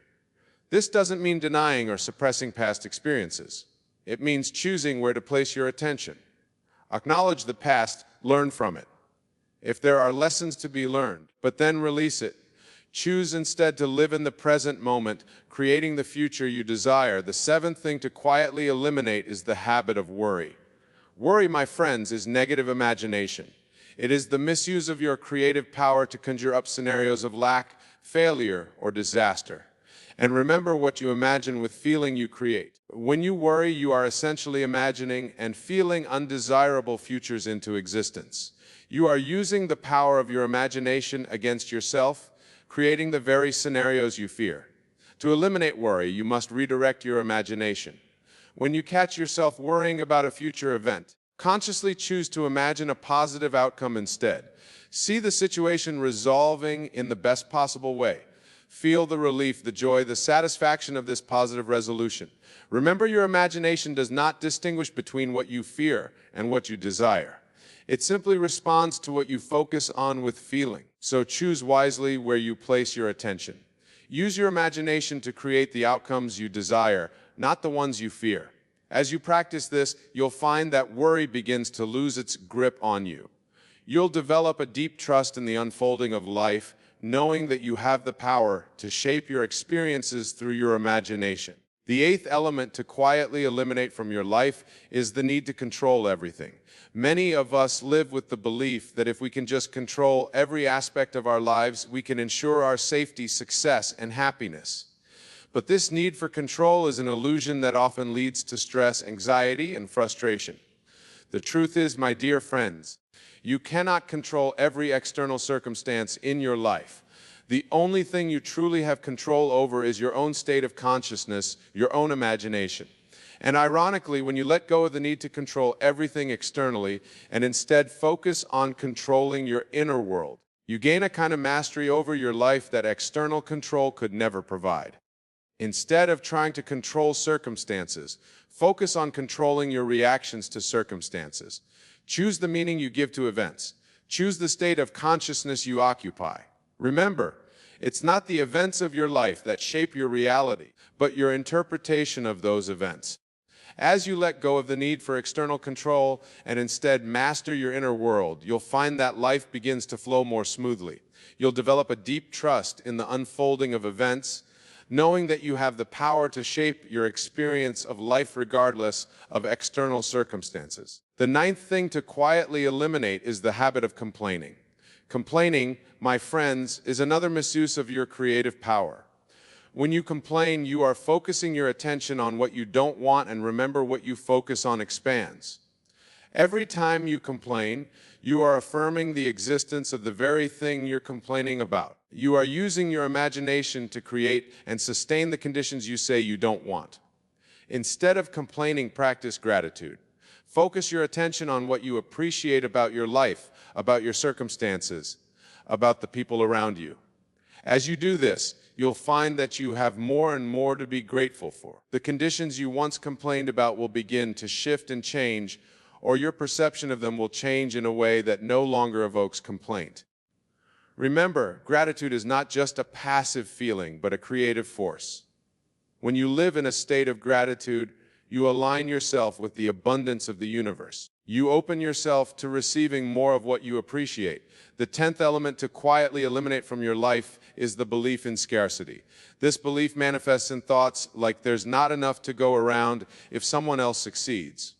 This doesn't mean denying or suppressing past experiences. It means choosing where to place your attention. Acknowledge the past, learn from it. If there are lessons to be learned, but then release it. Choose instead to live in the present moment, creating the future you desire. The seventh thing to quietly eliminate is the habit of worry. Worry, my friends, is negative imagination. It is the misuse of your creative power to conjure up scenarios of lack, failure, or disaster. And remember, what you imagine with feeling you create. When you worry, you are essentially imagining and feeling undesirable futures into existence. You are using the power of your imagination against yourself, creating the very scenarios you fear. To eliminate worry, you must redirect your imagination. When you catch yourself worrying about a future event, consciously choose to imagine a positive outcome instead. See the situation resolving in the best possible way. Feel the relief, the joy, the satisfaction of this positive resolution. Remember, your imagination does not distinguish between what you fear and what you desire. It simply responds to what you focus on with feeling. So choose wisely where you place your attention. Use your imagination to create the outcomes you desire, not the ones you fear. As you practice this, you'll find that worry begins to lose its grip on you. You'll develop a deep trust in the unfolding of life, knowing that you have the power to shape your experiences through your imagination. The eighth element to quietly eliminate from your life is the need to control everything. Many of us live with the belief that if we can just control every aspect of our lives, we can ensure our safety, success, and happiness. But this need for control is an illusion that often leads to stress, anxiety, and frustration. The truth is, my dear friends, you cannot control every external circumstance in your life. The only thing you truly have control over is your own state of consciousness, your own imagination. And ironically, when you let go of the need to control everything externally and instead focus on controlling your inner world, you gain a kind of mastery over your life that external control could never provide. Instead of trying to control circumstances, focus on controlling your reactions to circumstances. Choose the meaning you give to events. Choose the state of consciousness you occupy. Remember, it's not the events of your life that shape your reality, but your interpretation of those events. As you let go of the need for external control and instead master your inner world, you'll find that life begins to flow more smoothly. You'll develop a deep trust in the unfolding of events, knowing that you have the power to shape your experience of life regardless of external circumstances. The ninth thing to quietly eliminate is the habit of complaining. Complaining, my friends, is another misuse of your creative power. When you complain, you are focusing your attention on what you don't want, and remember, what you focus on expands. Every time you complain, you are affirming the existence of the very thing you're complaining about. You are using your imagination to create and sustain the conditions you say you don't want. Instead of complaining, practice gratitude. Focus your attention on what you appreciate about your life, about your circumstances, about the people around you. As you do this, you'll find that you have more and more to be grateful for. The conditions you once complained about will begin to shift and change, or your perception of them will change in a way that no longer evokes complaint. Remember, gratitude is not just a passive feeling, but a creative force. When you live in a state of gratitude, you align yourself with the abundance of the universe. You open yourself to receiving more of what you appreciate. The 10th element to quietly eliminate from your life is the belief in scarcity. This belief manifests in thoughts like there's not enough to go around if someone else succeeds.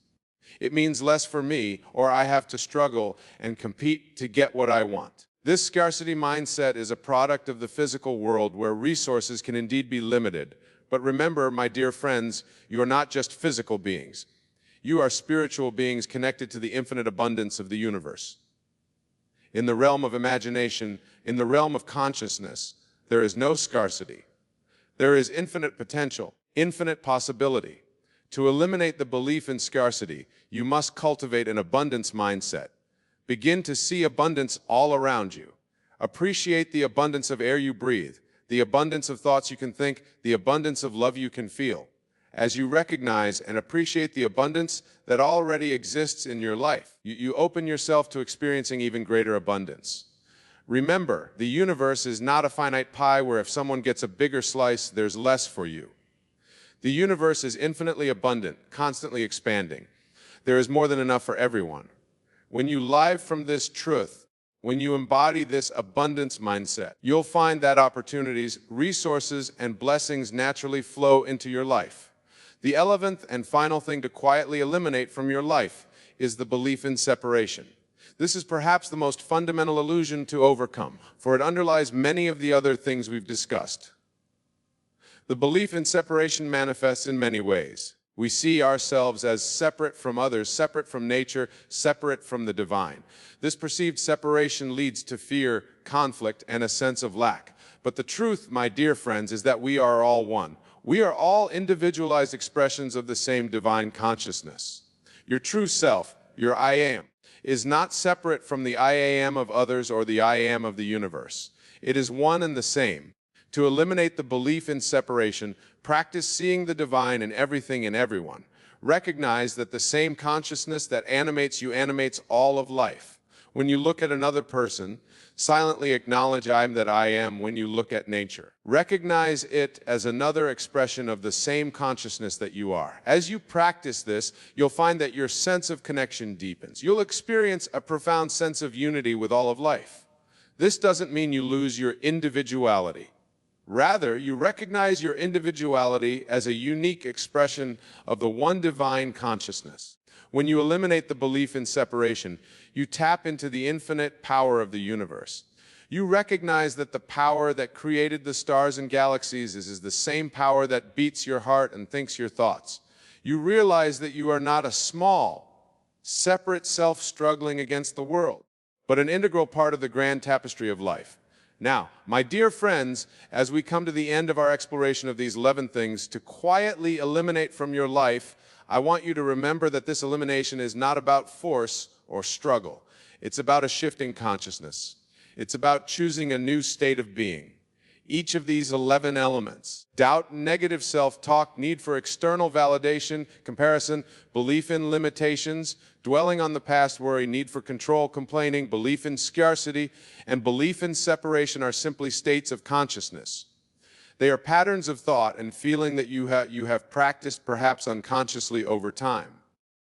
It means less for me, or I have to struggle and compete to get what I want. This scarcity mindset is a product of the physical world where resources can indeed be limited. But remember, my dear friends, you are not just physical beings. You are spiritual beings connected to the infinite abundance of the universe. In the realm of imagination, in the realm of consciousness, there is no scarcity. There is infinite potential, infinite possibility. To eliminate the belief in scarcity, you must cultivate an abundance mindset. Begin to see abundance all around you. Appreciate the abundance of air you breathe, the abundance of thoughts you can think, the abundance of love you can feel. As you recognize and appreciate the abundance that already exists in your life, you open yourself to experiencing even greater abundance. Remember, the universe is not a finite pie where if someone gets a bigger slice, there's less for you. The universe is infinitely abundant, constantly expanding. There is more than enough for everyone. When you live from this truth, when you embody this abundance mindset, you'll find that opportunities, resources, and blessings naturally flow into your life. The 11th and final thing to quietly eliminate from your life is the belief in separation. This is perhaps the most fundamental illusion to overcome, for it underlies many of the other things we've discussed. The belief in separation manifests in many ways. We see ourselves as separate from others, separate from nature, separate from the divine. This perceived separation leads to fear, conflict, and a sense of lack. But the truth, my dear friends, is that we are all one. We are all individualized expressions of the same divine consciousness. Your true self, your I am, is not separate from the I am of others or the I am of the universe. It is one and the same. To eliminate the belief in separation, practice seeing the divine in everything and everyone. Recognize that the same consciousness that animates you animates all of life. When you look at another person, silently acknowledge I am that I am when you look at nature. Recognize it as another expression of the same consciousness that you are. As you practice this, you'll find that your sense of connection deepens. You'll experience a profound sense of unity with all of life. This doesn't mean you lose your individuality. Rather, you recognize your individuality as a unique expression of the one divine consciousness. When you eliminate the belief in separation, you tap into the infinite power of the universe. You recognize that the power that created the stars and galaxies is the same power that beats your heart and thinks your thoughts. You realize that you are not a small, separate self struggling against the world, but an integral part of the grand tapestry of life. Now, my dear friends, as we come to the end of our exploration of these 11 things to quietly eliminate from your life, I want you to remember that this elimination is not about force or struggle. It's about a shifting consciousness. It's about choosing a new state of being. Each of these 11 elements: doubt, negative self-talk, need for external validation, comparison, belief in limitations, dwelling on the past, worry, need for control, complaining, belief in scarcity, and belief in separation are simply states of consciousness. They are patterns of thought and feeling that you have practiced perhaps unconsciously over time.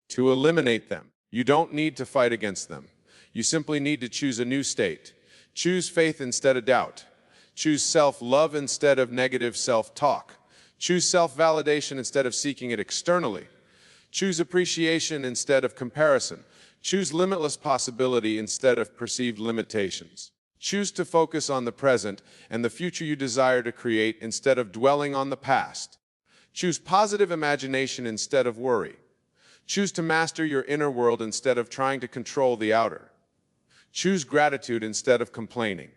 To eliminate them, you don't need to fight against them. You simply need to choose a new state. Choose faith instead of doubt. Choose self-love instead of negative self-talk. Choose self-validation instead of seeking it externally. Choose appreciation instead of comparison. Choose limitless possibility instead of perceived limitations. Choose to focus on the present and the future you desire to create instead of dwelling on the past. Choose positive imagination instead of worry. Choose to master your inner world instead of trying to control the outer. Choose gratitude instead of complaining.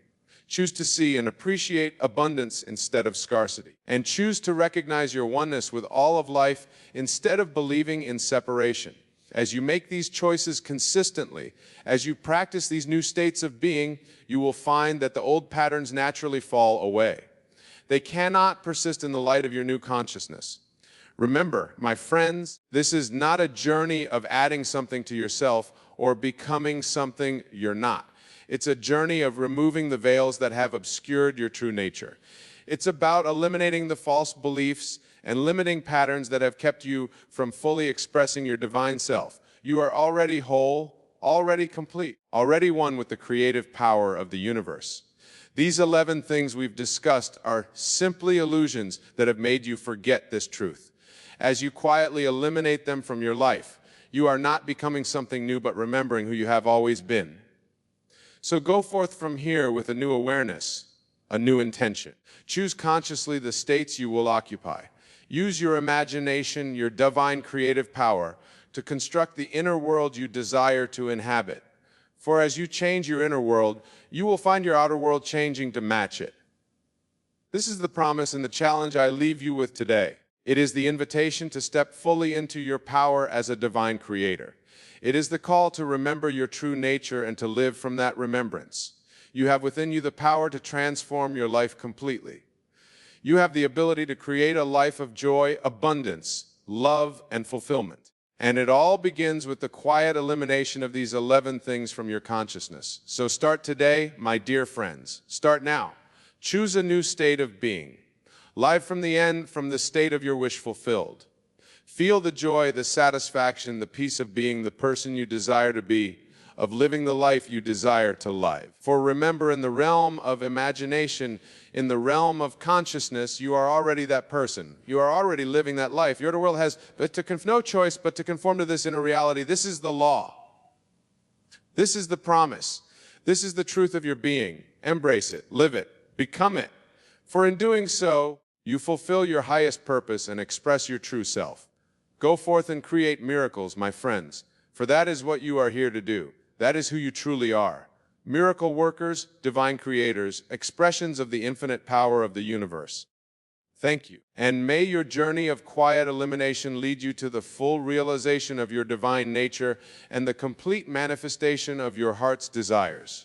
Choose to see and appreciate abundance instead of scarcity. And choose to recognize your oneness with all of life instead of believing in separation. As you make these choices consistently, as you practice these new states of being, you will find that the old patterns naturally fall away. They cannot persist in the light of your new consciousness. Remember, my friends, this is not a journey of adding something to yourself or becoming something you're not. It's a journey of removing the veils that have obscured your true nature. It's about eliminating the false beliefs and limiting patterns that have kept you from fully expressing your divine self. You are already whole, already complete, already one with the creative power of the universe. These 11 things we've discussed are simply illusions that have made you forget this truth. As you quietly eliminate them from your life, you are not becoming something new but remembering who you have always been. So go forth from here with a new awareness, a new intention. Choose consciously the states you will occupy. Use your imagination, your divine creative power, to construct the inner world you desire to inhabit. For as you change your inner world, you will find your outer world changing to match it. This is the promise and the challenge I leave you with today. It is the invitation to step fully into your power as a divine creator. It is the call to remember your true nature and to live from that remembrance. You have within you the power to transform your life completely. You have the ability to create a life of joy, abundance, love, and fulfillment. And it all begins with the quiet elimination of these 11 things from your consciousness. So start today, my dear friends. Start now. Choose a new state of being. Live from the end, from the state of your wish fulfilled. Feel the joy, the satisfaction, the peace of being the person you desire to be, of living the life you desire to live. For remember, in the realm of imagination, in the realm of consciousness, you are already that person. You are already living that life. Your world has no choice but to conform to this inner reality. This is the law. This is the promise. This is the truth of your being. Embrace it, live it, become it. For in doing so, you fulfill your highest purpose and express your true self. Go forth and create miracles, my friends, for that is what you are here to do. That is who you truly are. Miracle workers, divine creators, expressions of the infinite power of the universe. Thank you. And may your journey of quiet elimination lead you to the full realization of your divine nature and the complete manifestation of your heart's desires.